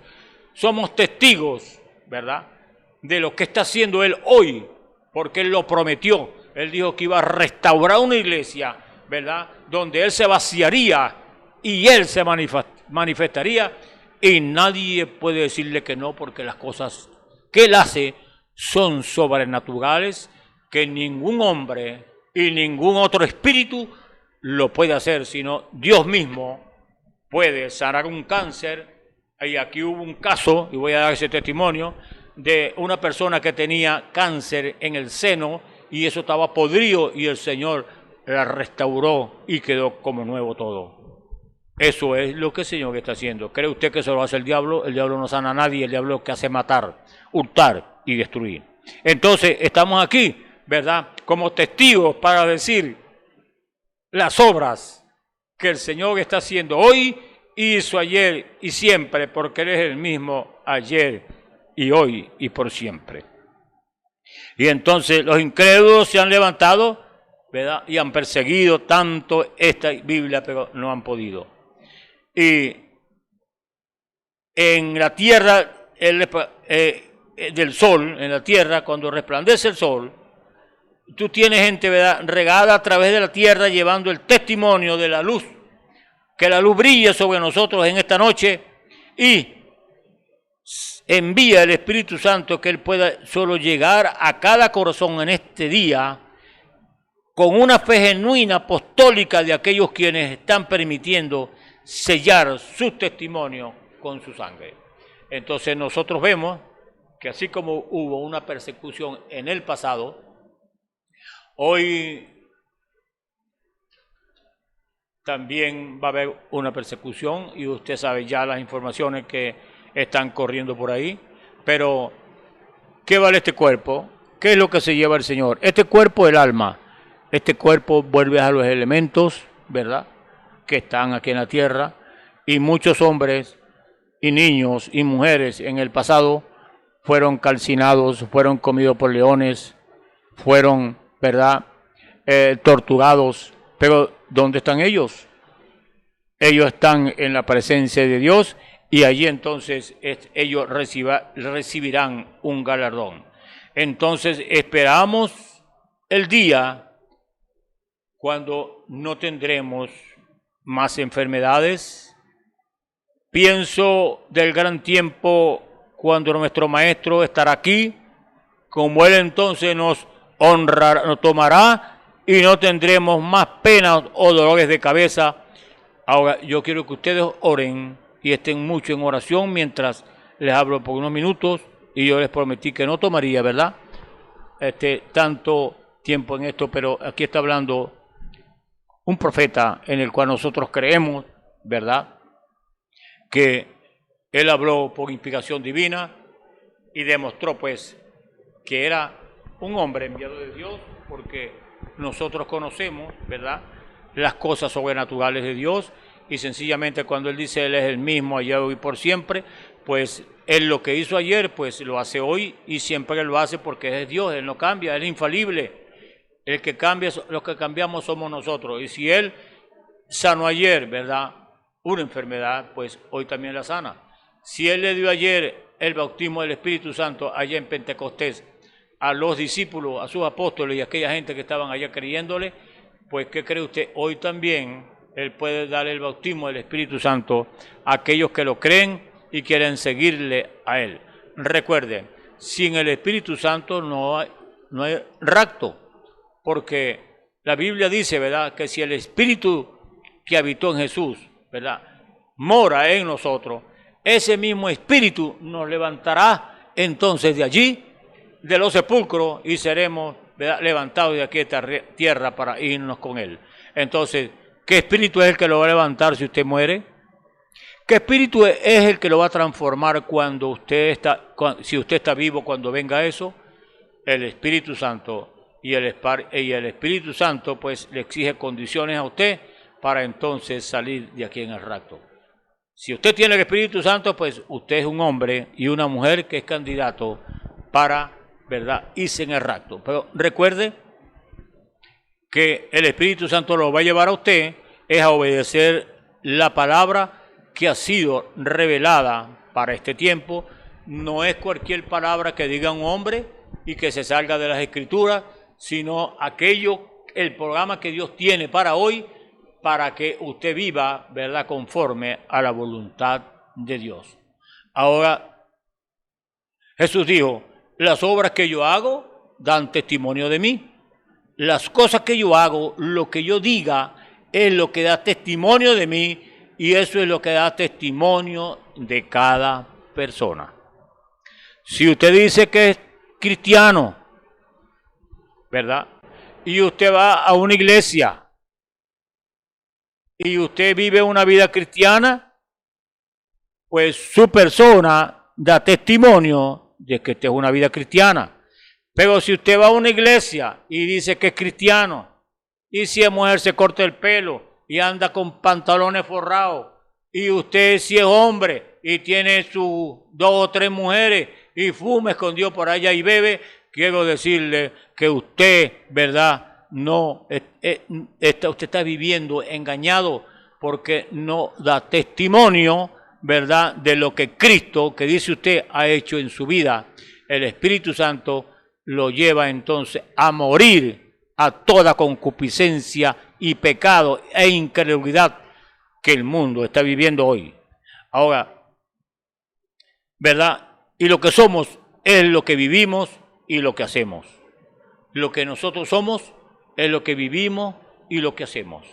somos testigos, ¿verdad?, de lo que está haciendo Él hoy, porque Él lo prometió. Él dijo que iba a restaurar una iglesia, ¿verdad?, donde Él se vaciaría y Él se manifestaría, y nadie puede decirle que no, porque las cosas que Él hace son sobrenaturales, que ningún hombre y ningún otro espíritu lo puede hacer, sino Dios mismo puede sanar un cáncer. Y aquí hubo un caso, y voy a dar ese testimonio, de una persona que tenía cáncer en el seno, y eso estaba podrido, y el Señor la restauró y quedó como nuevo todo. Eso es lo que el Señor está haciendo. ¿Cree usted que eso lo hace el diablo? El diablo no sana a nadie, el diablo lo que hace es matar, hurtar y destruir. Entonces, estamos aquí, ¿verdad?, como testigos para decir las obras que el Señor está haciendo hoy, hizo ayer y siempre, porque Él es el mismo ayer y hoy y por siempre. Y entonces los incrédulos se han levantado, ¿verdad?, y han perseguido tanto esta Biblia, pero no han podido. Y en la tierra del sol, en la tierra, cuando resplandece el sol, tú tienes gente, ¿verdad?, regada a través de la tierra, llevando el testimonio de la luz, que la luz brille sobre nosotros en esta noche, y envía el Espíritu Santo que Él pueda solo llegar a cada corazón en este día con una fe genuina apostólica de aquellos quienes están permitiendo sellar sus testimonios con su sangre. Entonces nosotros vemos que así como hubo una persecución en el pasado, hoy también va a haber una persecución, y usted sabe ya las informaciones que están corriendo por ahí. Pero ¿qué vale este cuerpo? ¿Qué es lo que se lleva el Señor? Este cuerpo, el alma. Este cuerpo vuelve a los elementos, ¿verdad?, que están aquí en la tierra, y muchos hombres y niños y mujeres en el pasado fueron calcinados, fueron comidos por leones, fueron, ¿verdad?, torturados. Pero ¿dónde están ellos? Ellos están en la presencia de Dios, y allí entonces ellos recibirán un galardón. Entonces esperamos el día cuando no tendremos más enfermedades. Pienso del gran tiempo cuando nuestro Maestro estará aquí, como Él entonces nos honrará, nos tomará, y no tendremos más penas o dolores de cabeza. Ahora, yo quiero que ustedes oren y estén mucho en oración mientras les hablo por unos minutos, y yo les prometí que no tomaría, ¿verdad?, tanto tiempo en esto, pero aquí está hablando un profeta en el cual nosotros creemos, ¿verdad?, que él habló por inspiración divina y demostró pues que era un hombre enviado de Dios, porque nosotros conocemos, ¿verdad?, las cosas sobrenaturales de Dios, y sencillamente cuando Él dice Él es el mismo ayer, hoy y por siempre, pues Él lo que hizo ayer, pues lo hace hoy, y siempre Él lo hace porque es Dios, Él no cambia, Él es infalible. El que cambia, los que cambiamos somos nosotros, y si Él sanó ayer, ¿verdad?, una enfermedad, pues hoy también la sana. Si Él le dio ayer el bautismo del Espíritu Santo allá en Pentecostés a los discípulos, a sus apóstoles y a aquella gente que estaban allá creyéndole, pues ¿qué cree usted? Hoy también Él puede dar el bautismo del Espíritu Santo a aquellos que lo creen y quieren seguirle a Él. Recuerden, sin el Espíritu Santo no hay rapto, porque la Biblia dice, ¿verdad?, que si el Espíritu que habitó en Jesús, ¿verdad?, mora en nosotros, ese mismo Espíritu nos levantará entonces de allí, de los sepulcros, y seremos, ¿verdad?, levantados de aquí a esta tierra para irnos con Él. Entonces, ¿qué espíritu es el que lo va a levantar si usted muere? ¿Qué espíritu es el que lo va a transformar si usted está vivo cuando venga eso? El Espíritu Santo. Y el Espíritu Santo pues le exige condiciones a usted para entonces salir de aquí en el rapto. Si usted tiene el Espíritu Santo, pues usted es un hombre y una mujer que es candidato para, ¿verdad?, irse en el rapto. Pero recuerde que el Espíritu Santo lo va a llevar a usted es a obedecer la palabra que ha sido revelada para este tiempo. No es cualquier palabra que diga un hombre y que se salga de las Escrituras, sino el programa que Dios tiene para hoy, para que usted viva, ¿verdad?, conforme a la voluntad de Dios. Ahora, Jesús dijo, las obras que yo hago dan testimonio de mí. Las cosas que yo hago, lo que yo diga, es lo que da testimonio de mí, y eso es lo que da testimonio de cada persona. Si usted dice que es cristiano, ¿verdad?, y usted va a una iglesia y usted vive una vida cristiana, pues su persona da testimonio de que esta es una vida cristiana. Pero si usted va a una iglesia y dice que es cristiano, y si es mujer se corta el pelo y anda con pantalones forrados, y usted si es hombre y tiene sus 2 o 3 mujeres y fuma escondido por allá y bebe, quiero decirle que usted, ¿verdad?, usted está viviendo engañado, porque no da testimonio, ¿verdad?, de lo que Cristo, que dice usted, ha hecho en su vida. El Espíritu Santo lo lleva entonces a morir a toda concupiscencia y pecado e incredulidad que el mundo está viviendo hoy. Ahora, ¿verdad?, y lo que somos es lo que vivimos y lo que hacemos. Lo que nosotros somos es lo que vivimos y lo que hacemos.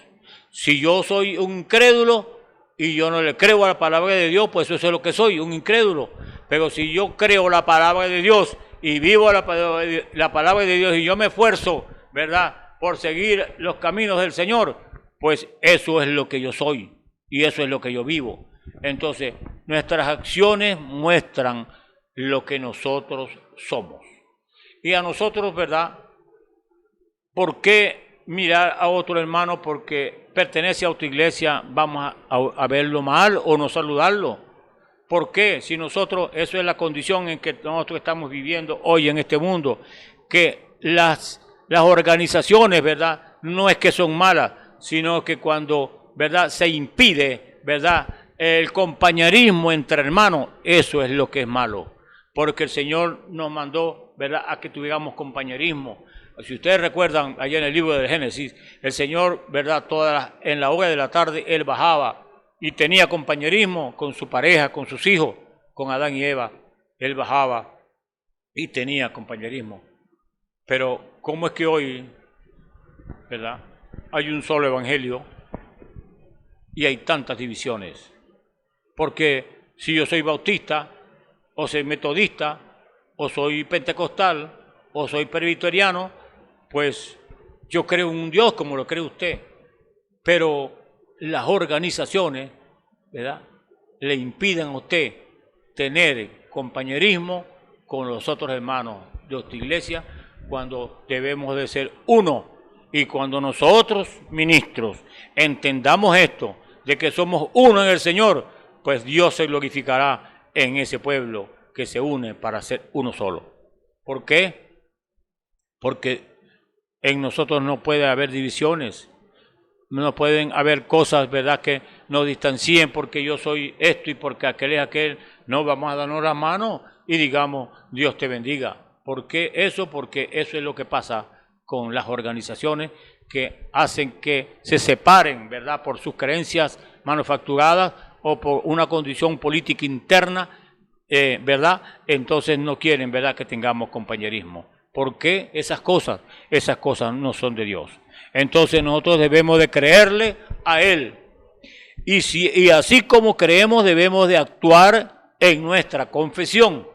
Si yo soy un incrédulo y yo no le creo a la palabra de Dios, pues eso es lo que soy, un incrédulo. Pero si yo creo la palabra de Dios y vivo la palabra de Dios y yo me esfuerzo, ¿verdad?, por seguir los caminos del Señor, pues eso es lo que yo soy y eso es lo que yo vivo. Entonces, nuestras acciones muestran lo que nosotros somos. Y a nosotros, ¿verdad?, ¿por qué mirar a otro hermano porque pertenece a otra iglesia, vamos a verlo mal o no saludarlo? ¿Por qué? Si nosotros, eso es la condición en que nosotros estamos viviendo hoy en este mundo, que las organizaciones, ¿verdad?, no es que son malas, sino que cuando, ¿verdad?, se impide, ¿verdad?, el compañerismo entre hermanos, eso es lo que es malo, porque el Señor nos mandó, ¿verdad?, a que tuviéramos compañerismo. Si ustedes recuerdan, allá en el libro del Génesis, el Señor, ¿verdad?, en la hora de la tarde, Él bajaba y tenía compañerismo con su pareja, con sus hijos, con Adán y Eva. Él bajaba y tenía compañerismo. Pero, ¿cómo es que hoy, ¿verdad?, hay un solo evangelio y hay tantas divisiones? Porque si yo soy bautista, o soy metodista, o soy pentecostal, o soy presbiteriano, pues yo creo en un Dios como lo cree usted, pero las organizaciones, ¿verdad?, le impiden a usted tener compañerismo con los otros hermanos de esta iglesia, cuando debemos de ser uno. Y cuando nosotros, ministros, entendamos esto, de que somos uno en el Señor, pues Dios se glorificará en ese pueblo que se une para ser uno solo. ¿Por qué? Porque en nosotros no puede haber divisiones, no pueden haber cosas, ¿verdad?, que nos distancien porque yo soy esto y porque aquel es aquel. No, vamos a darnos la mano y digamos, Dios te bendiga. ¿Por qué eso? Porque eso es lo que pasa con las organizaciones que hacen que se separen, ¿verdad?, por sus creencias manufacturadas o por una condición política interna, ¿verdad? Entonces no quieren, ¿verdad?, que tengamos compañerismo. ¿Por qué esas cosas? Esas cosas no son de Dios. Entonces nosotros debemos de creerle a Él. Y así como creemos, debemos de actuar en nuestra confesión.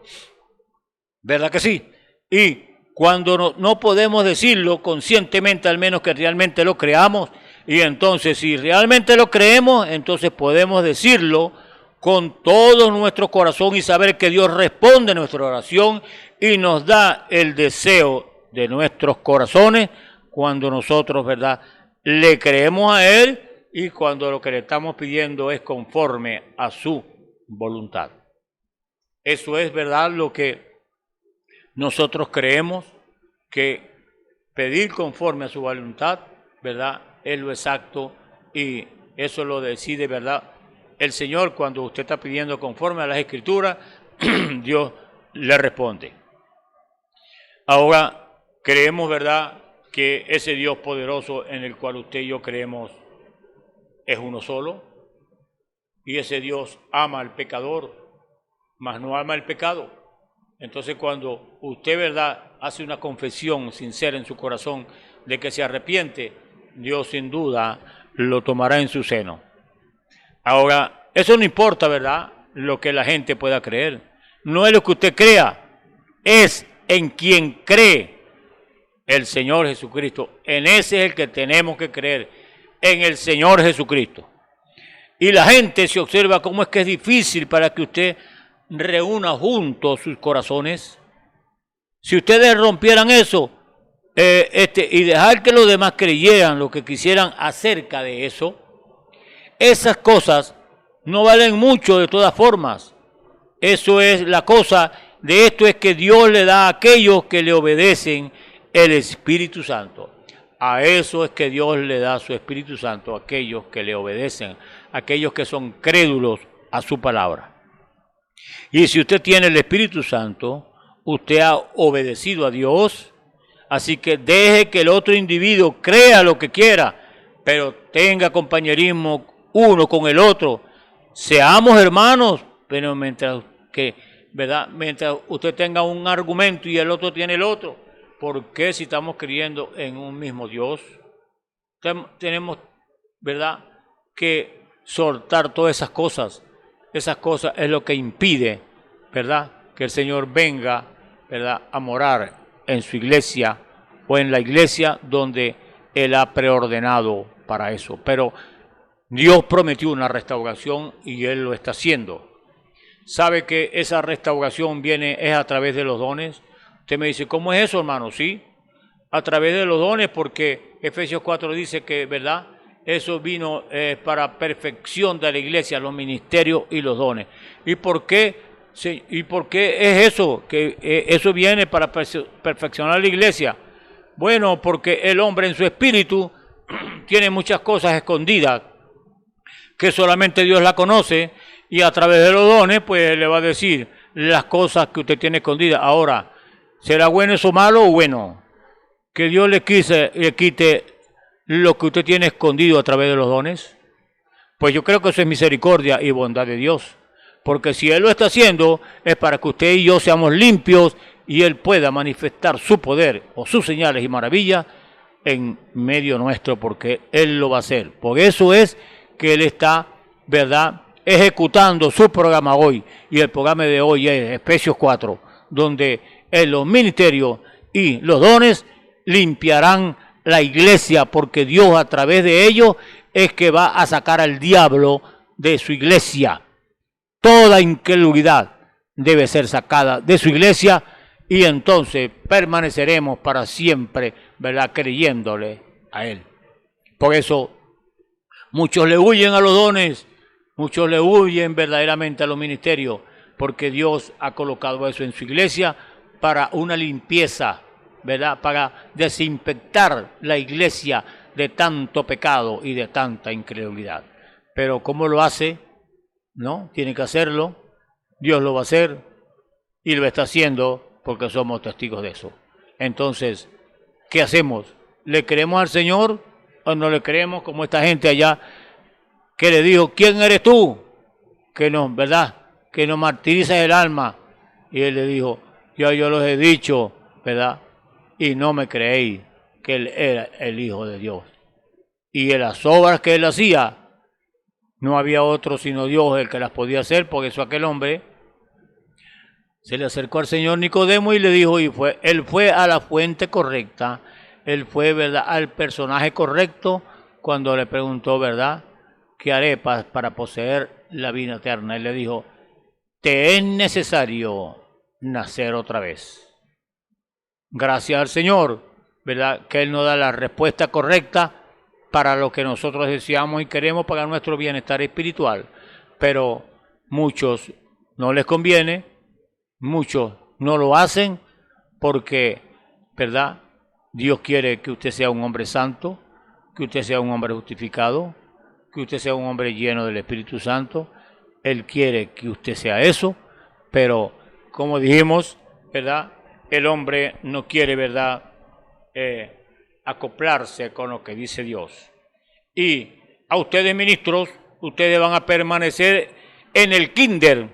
¿Verdad que sí? Y cuando no podemos decirlo conscientemente, al menos que realmente lo creamos, y entonces si realmente lo creemos, entonces podemos decirlo con todo nuestro corazón y saber que Dios responde a nuestra oración y nos da el deseo de nuestros corazones cuando nosotros, ¿verdad?, le creemos a Él y cuando lo que le estamos pidiendo es conforme a su voluntad. Eso es, ¿verdad?, lo que nosotros creemos, que pedir conforme a su voluntad, ¿verdad?, es lo exacto y eso lo decide, ¿verdad?, el Señor. Cuando usted está pidiendo conforme a las Escrituras, Dios le responde. Ahora, creemos, ¿verdad?, que ese Dios poderoso en el cual usted y yo creemos es uno solo, y ese Dios ama al pecador, mas no ama el pecado. Entonces cuando usted, ¿verdad?, hace una confesión sincera en su corazón de que se arrepiente, Dios sin duda lo tomará en su seno. Ahora, eso no importa, ¿verdad?, lo que la gente pueda creer. No es lo que usted crea, es en quien cree el Señor Jesucristo. En ese es el que tenemos que creer, en el Señor Jesucristo. Y la gente se observa cómo es que es difícil para que usted reúna juntos sus corazones. Si ustedes rompieran eso y dejar que los demás creyeran lo que quisieran acerca de eso, esas cosas no valen mucho de todas formas. Eso es la cosa de esto, es que Dios le da a aquellos que le obedecen el Espíritu Santo. A eso es que Dios le da su Espíritu Santo, a aquellos que le obedecen, a aquellos que son crédulos a su palabra. Y si usted tiene el Espíritu Santo, usted ha obedecido a Dios, así que deje que el otro individuo crea lo que quiera, pero tenga compañerismo uno con el otro. Seamos hermanos, pero mientras usted tenga un argumento y el otro tiene el otro. ¿Por qué, si estamos creyendo en un mismo Dios, tenemos, ¿verdad?, que soltar todas esas cosas? Esas cosas es lo que impide, ¿verdad?, que el Señor venga, ¿verdad?, a morar en su iglesia o en la iglesia donde Él ha preordenado para eso. Pero Dios prometió una restauración y Él lo está haciendo. ¿Sabe que esa restauración es a través de los dones? Usted me dice, ¿cómo es eso, hermano? Sí, a través de los dones, porque Efesios 4 dice que, ¿verdad?, eso vino para perfección de la iglesia, los ministerios y los dones. ¿Y por qué es eso? Que eso viene para perfeccionar la iglesia. Bueno, porque el hombre en su espíritu tiene muchas cosas escondidas que solamente Dios la conoce, y a través de los dones pues le va a decir las cosas que usted tiene escondidas. Ahora, ¿será bueno eso malo o bueno? Que Dios le quite lo que usted tiene escondido a través de los dones. Pues yo creo que eso es misericordia y bondad de Dios. Porque si Él lo está haciendo, es para que usted y yo seamos limpios y Él pueda manifestar su poder o sus señales y maravillas en medio nuestro, porque Él lo va a hacer. Por eso es que Él está, ¿verdad?, ejecutando su programa hoy. Y el programa de hoy es Efesios 4, donde en los ministerios y los dones limpiarán la iglesia, porque Dios a través de ellos es que va a sacar al diablo de su iglesia. Toda incredulidad debe ser sacada de su iglesia y entonces permaneceremos para siempre, ¿verdad?, creyéndole a Él. Por eso muchos le huyen a los dones, muchos le huyen verdaderamente a los ministerios, porque Dios ha colocado eso en su iglesia para una limpieza, ¿verdad?, para desinfectar la iglesia de tanto pecado y de tanta incredulidad. Pero ¿cómo lo hace? No, tiene que hacerlo, Dios lo va a hacer y lo está haciendo porque somos testigos de eso. Entonces, ¿qué hacemos? ¿Le creemos al Señor o no le creemos como esta gente allá que le dijo, ¿quién eres tú? Que nos, ¿verdad? Que nos martirizas el alma. Y él le dijo, yo los he dicho, ¿verdad? Y no me creéis que él era el Hijo de Dios. Y en las obras que él hacía, no había otro sino Dios el que las podía hacer, por eso aquel hombre se le acercó al señor Nicodemo y le dijo, él fue a la fuente correcta, él fue, ¿verdad?, al personaje correcto cuando le preguntó, ¿verdad?, ¿qué haré para poseer la vida eterna? Él le dijo, te es necesario nacer otra vez. Gracias al Señor, ¿verdad?, que Él nos da la respuesta correcta para lo que nosotros deseamos y queremos para nuestro bienestar espiritual. Pero muchos no les conviene, muchos no lo hacen porque, ¿verdad?, Dios quiere que usted sea un hombre santo, que usted sea un hombre justificado, que usted sea un hombre lleno del Espíritu Santo. Él quiere que usted sea eso, pero como dijimos, ¿verdad?, el hombre no quiere, ¿verdad?, acoplarse con lo que dice Dios. Y a ustedes, ministros, ustedes van a permanecer en el kinder,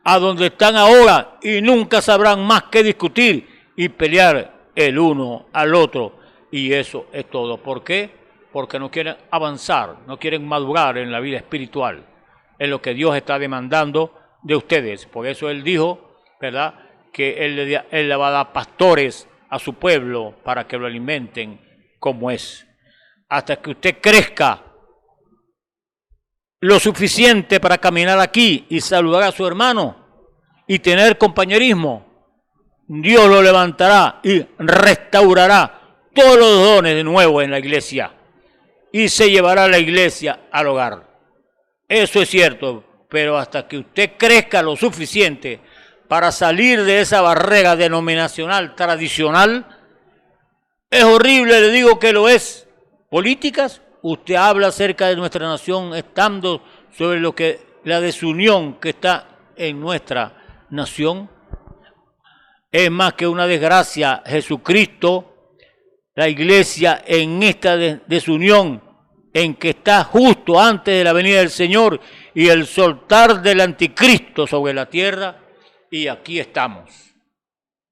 a donde están ahora, y nunca sabrán más que discutir y pelear el uno al otro. Y eso es todo. ¿Por qué? Porque no quieren avanzar, no quieren madurar en la vida espiritual, en lo que Dios está demandando de ustedes. Por eso Él dijo, ¿verdad?, que Él le va a dar pastores a su pueblo para que lo alimenten como es. Hasta que usted crezca lo suficiente para caminar aquí y saludar a su hermano y tener compañerismo, Dios lo levantará y restaurará todos los dones de nuevo en la iglesia y se llevará la iglesia al hogar. Eso es cierto, pero hasta que usted crezca lo suficiente para salir de esa barrera denominacional tradicional, es horrible, le digo que lo es. Políticas, usted habla acerca de nuestra nación estando sobre lo que la desunión que está en nuestra nación. Es más que una desgracia, Jesucristo, la iglesia en esta desunión, en que está justo antes de la venida del Señor y el soltar del anticristo sobre la tierra, y aquí estamos.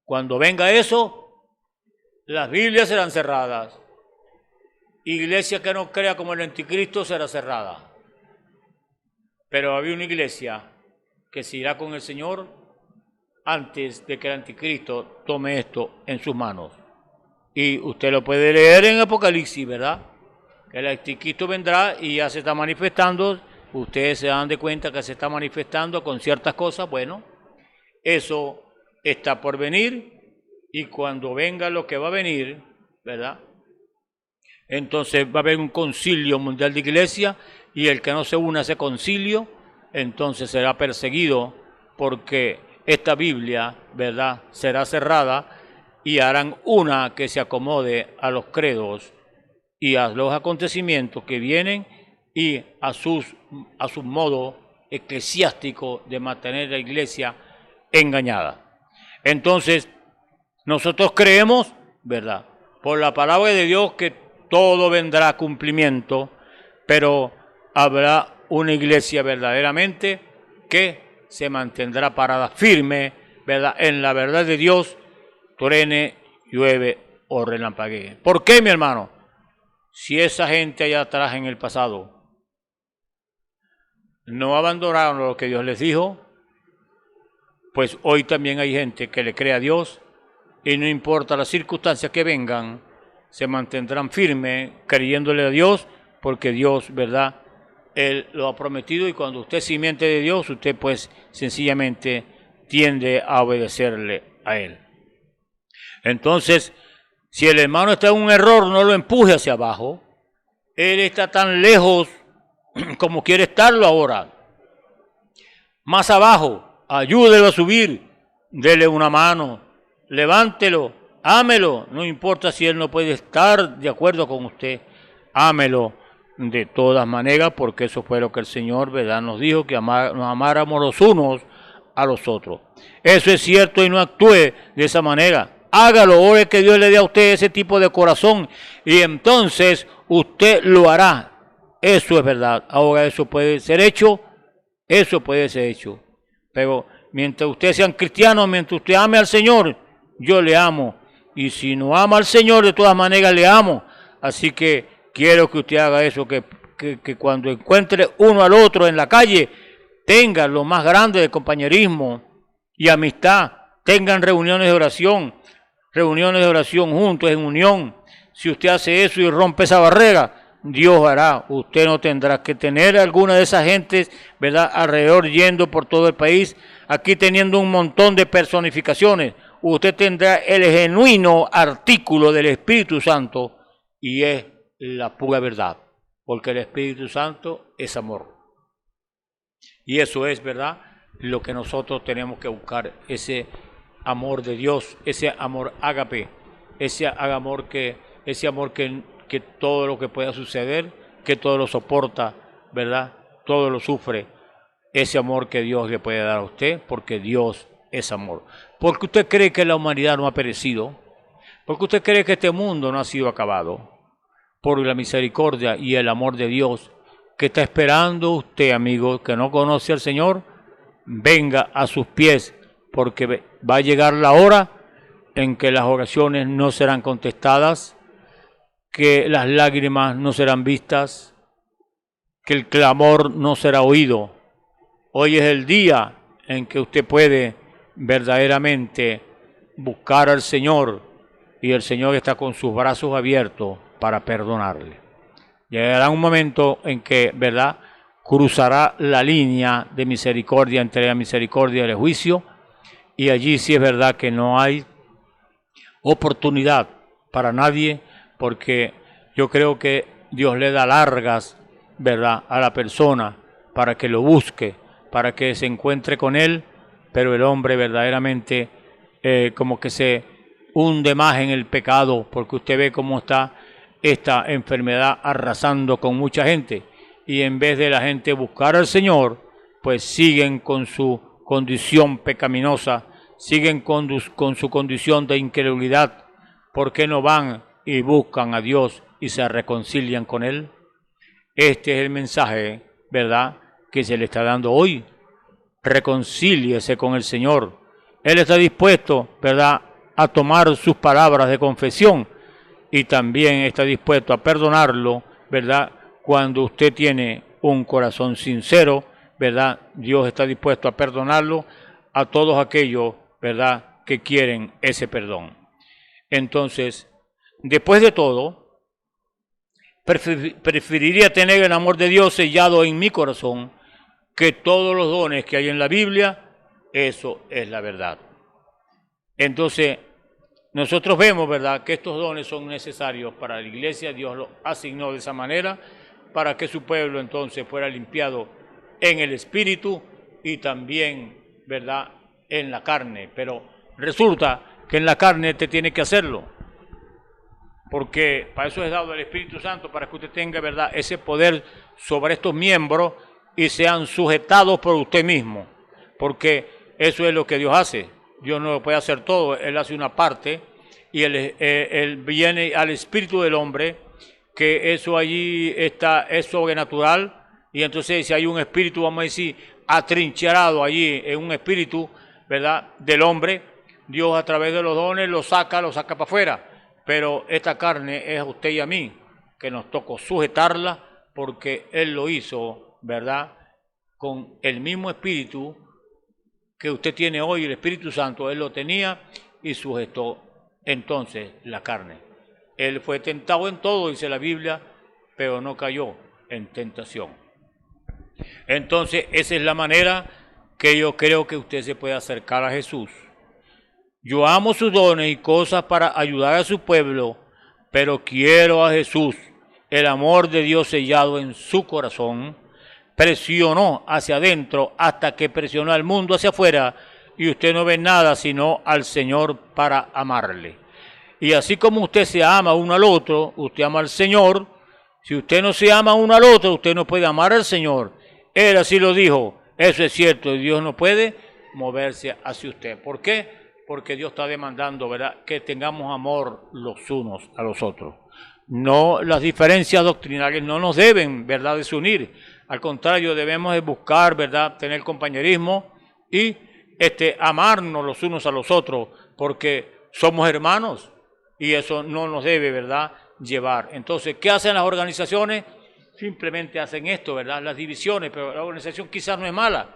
Cuando venga eso, las Biblias serán cerradas. Iglesia que no crea como el anticristo será cerrada. Pero había una iglesia que se irá con el Señor antes de que el anticristo tome esto en sus manos. Y usted lo puede leer en Apocalipsis, ¿verdad? Que el anticristo vendrá y ya se está manifestando. Ustedes se dan de cuenta que se está manifestando con ciertas cosas. Bueno, eso está por venir. Y cuando venga lo que va a venir, ¿verdad?, entonces va a haber un concilio mundial de iglesia, y el que no se una a ese concilio, entonces será perseguido, porque esta Biblia, ¿verdad?, será cerrada y harán una que se acomode a los credos y a los acontecimientos que vienen y a su modo eclesiástico de mantener la iglesia engañada. Entonces, nosotros creemos, ¿verdad?, por la palabra de Dios, que todo vendrá a cumplimiento, pero habrá una iglesia verdaderamente que se mantendrá parada firme, ¿verdad?, en la verdad de Dios, truene, llueve o relampaguee. ¿Por qué, mi hermano? Si esa gente allá atrás en el pasado no abandonaron lo que Dios les dijo, pues hoy también hay gente que le cree a Dios y no importa las circunstancias que vengan, se mantendrán firmes creyéndole a Dios, porque Dios, ¿verdad?, Él lo ha prometido, y cuando usted es simiente de Dios, usted pues sencillamente tiende a obedecerle a Él. Entonces, si el hermano está en un error, no lo empuje hacia abajo. Él está tan lejos como quiere estarlo ahora. Más abajo, ayúdelo a subir, dele una mano, levántelo, ámelo, no importa si él no puede estar de acuerdo con usted, ámelo de todas maneras, porque eso fue lo que el Señor, ¿verdad?, nos dijo, que nos amáramos los unos a los otros. Eso es cierto, y no actúe de esa manera. hágalo, ore que Dios le dé a usted ese tipo de corazón y entonces usted lo hará. Eso es verdad. Ahora eso puede ser hecho, pero mientras ustedes sean cristianos, mientras usted ame al Señor, yo le amo. Y si no ama al Señor, de todas maneras le amo. Así que quiero que usted haga eso, que cuando encuentre uno al otro en la calle, tenga lo más grande de compañerismo y amistad. Tengan reuniones de oración juntos, en unión. Si usted hace eso y rompe esa barrera, Dios hará. Usted no tendrá que tener alguna de esas gentes, ¿verdad?, alrededor yendo por todo el país, aquí teniendo un montón de personificaciones. Usted tendrá el genuino artículo del Espíritu Santo y es la pura verdad, porque el Espíritu Santo es amor. Y eso es, ¿verdad?, lo que nosotros tenemos que buscar, ese amor de Dios, ese amor ágape, ese amor que todo lo que pueda suceder, que todo lo soporta, ¿verdad?, todo lo sufre, ese amor que Dios le puede dar a usted, porque Dios es amor. Porque usted cree que la humanidad no ha perecido, porque usted cree que este mundo no ha sido acabado, por la misericordia y el amor de Dios, que está esperando usted, amigo, que no conoce al Señor, venga a sus pies, porque va a llegar la hora en que las oraciones no serán contestadas, que las lágrimas no serán vistas, que el clamor no será oído. Hoy es el día en que usted puede verdaderamente buscar al Señor y el Señor está con sus brazos abiertos para perdonarle. Llegará un momento en que, ¿verdad?, cruzará la línea de misericordia entre la misericordia y el juicio, y allí sí es verdad que no hay oportunidad para nadie, porque yo creo que Dios le da largas, ¿verdad?, a la persona para que lo busque, para que se encuentre con Él, pero el hombre verdaderamente como que se hunde más en el pecado, porque usted ve cómo está esta enfermedad arrasando con mucha gente, y en vez de la gente buscar al Señor, pues siguen con su condición pecaminosa, siguen con su condición de incredulidad. ¿Por qué no van y buscan a Dios y se reconcilian con Él? Este es el mensaje, ¿verdad?, que se le está dando hoy. Reconcíliese con el Señor. Él está dispuesto, ¿verdad?, a tomar sus palabras de confesión y también está dispuesto a perdonarlo, ¿verdad?, cuando usted tiene un corazón sincero, ¿verdad? Dios está dispuesto a perdonarlo a todos aquellos, ¿verdad?, que quieren ese perdón. Entonces, después de todo, preferiría tener el amor de Dios sellado en mi corazón que todos los dones que hay en la Biblia. Eso es la verdad. Entonces, nosotros vemos, ¿verdad?, que estos dones son necesarios para la iglesia. Dios los asignó de esa manera para que su pueblo entonces fuera limpiado en el espíritu y también, ¿verdad?, en la carne. Pero resulta que en la carne te tiene que hacerlo, porque para eso es dado el Espíritu Santo, para que usted tenga, ¿verdad?, ese poder sobre estos miembros y sean sujetados por usted mismo, porque eso es lo que Dios hace. Dios no lo puede hacer todo, Él hace una parte y él viene al espíritu del hombre, que eso allí está, es sobrenatural, y entonces si hay un espíritu, vamos a decir, atrincherado allí en un espíritu, ¿verdad?, del hombre, Dios a través de los dones lo saca para afuera, pero esta carne es a usted y a mí, que nos tocó sujetarla, porque Él lo hizo, ¿verdad?, con el mismo espíritu que usted tiene hoy, el Espíritu Santo, Él lo tenía y sujetó entonces la carne. Él fue tentado en todo, dice la Biblia, pero no cayó en tentación. Entonces, esa es la manera que yo creo que usted se puede acercar a Jesús. Yo amo sus dones y cosas para ayudar a su pueblo, pero quiero a Jesús. El amor de Dios sellado en su corazón presionó hacia adentro hasta que presionó al mundo hacia afuera, y usted no ve nada sino al Señor para amarle. Y así como usted se ama uno al otro, usted ama al Señor. Si usted no se ama uno al otro, usted no puede amar al Señor. Él así lo dijo. Eso es cierto, Dios no puede moverse hacia usted. ¿Por qué? porque Dios está demandando, ¿verdad?, que tengamos amor los unos a los otros. No, las diferencias doctrinales no nos deben, ¿verdad?, desunir. Al contrario, debemos de buscar, ¿verdad?, tener compañerismo y amarnos los unos a los otros, porque somos hermanos y eso no nos debe, ¿verdad?, llevar. Entonces, ¿qué hacen las organizaciones? Simplemente hacen esto, ¿verdad?, las divisiones, pero la organización quizás no es mala,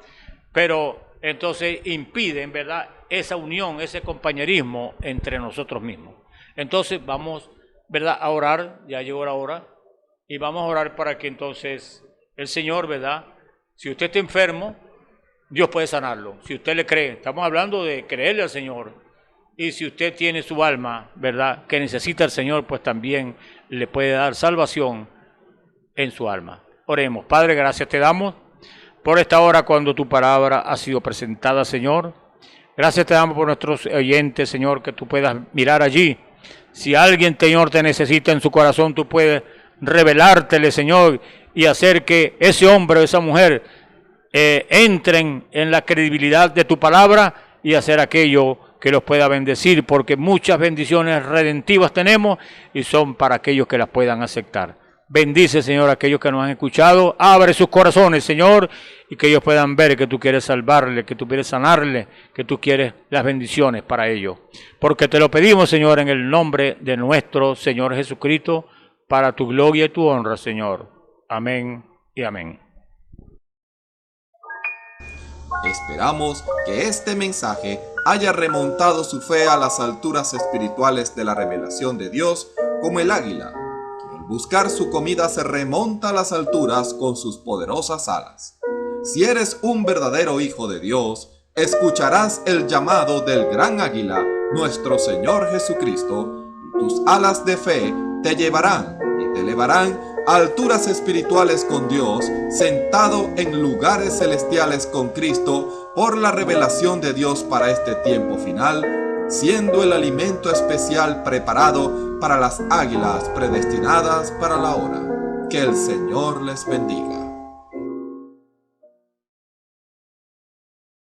pero entonces impiden, ¿verdad?, esa unión, ese compañerismo entre nosotros mismos. Entonces vamos, ¿verdad?, a orar, ya llegó la hora, y vamos a orar para que entonces el Señor, ¿verdad?, si usted está enfermo, Dios puede sanarlo, si usted le cree. Estamos hablando de creerle al Señor. Y si usted tiene su alma, ¿verdad?, que necesita al Señor, pues también le puede dar salvación en su alma. Oremos. Padre, gracias te damos por esta hora cuando tu palabra ha sido presentada, Señor. Gracias te damos por nuestros oyentes, Señor, que tú puedas mirar allí. Si alguien, Señor, te necesita en su corazón, tú puedes revelártele, Señor, y hacer que ese hombre o esa mujer entren en la credibilidad de tu palabra y hacer aquello que los pueda bendecir, porque muchas bendiciones redentivas tenemos y son para aquellos que las puedan aceptar. Bendice, Señor, a aquellos que nos han escuchado. Abre sus corazones, Señor, y que ellos puedan ver que tú quieres salvarle, que tú quieres sanarle, que tú quieres las bendiciones para ellos. Porque te lo pedimos, Señor, en el nombre de nuestro Señor Jesucristo, para tu gloria y tu honra, Señor. Amén y amén. Esperamos que este mensaje haya remontado su fe a las alturas espirituales de la revelación de Dios, como el águila, que al buscar su comida se remonta a las alturas con sus poderosas alas. Si eres un verdadero hijo de Dios, escucharás el llamado del gran águila, nuestro Señor Jesucristo, y tus alas de fe te llevarán y te elevarán a alturas espirituales con Dios, sentado en lugares celestiales con Cristo, por la revelación de Dios para este tiempo final, siendo el alimento especial preparado para las águilas predestinadas para la hora. Que el Señor les bendiga.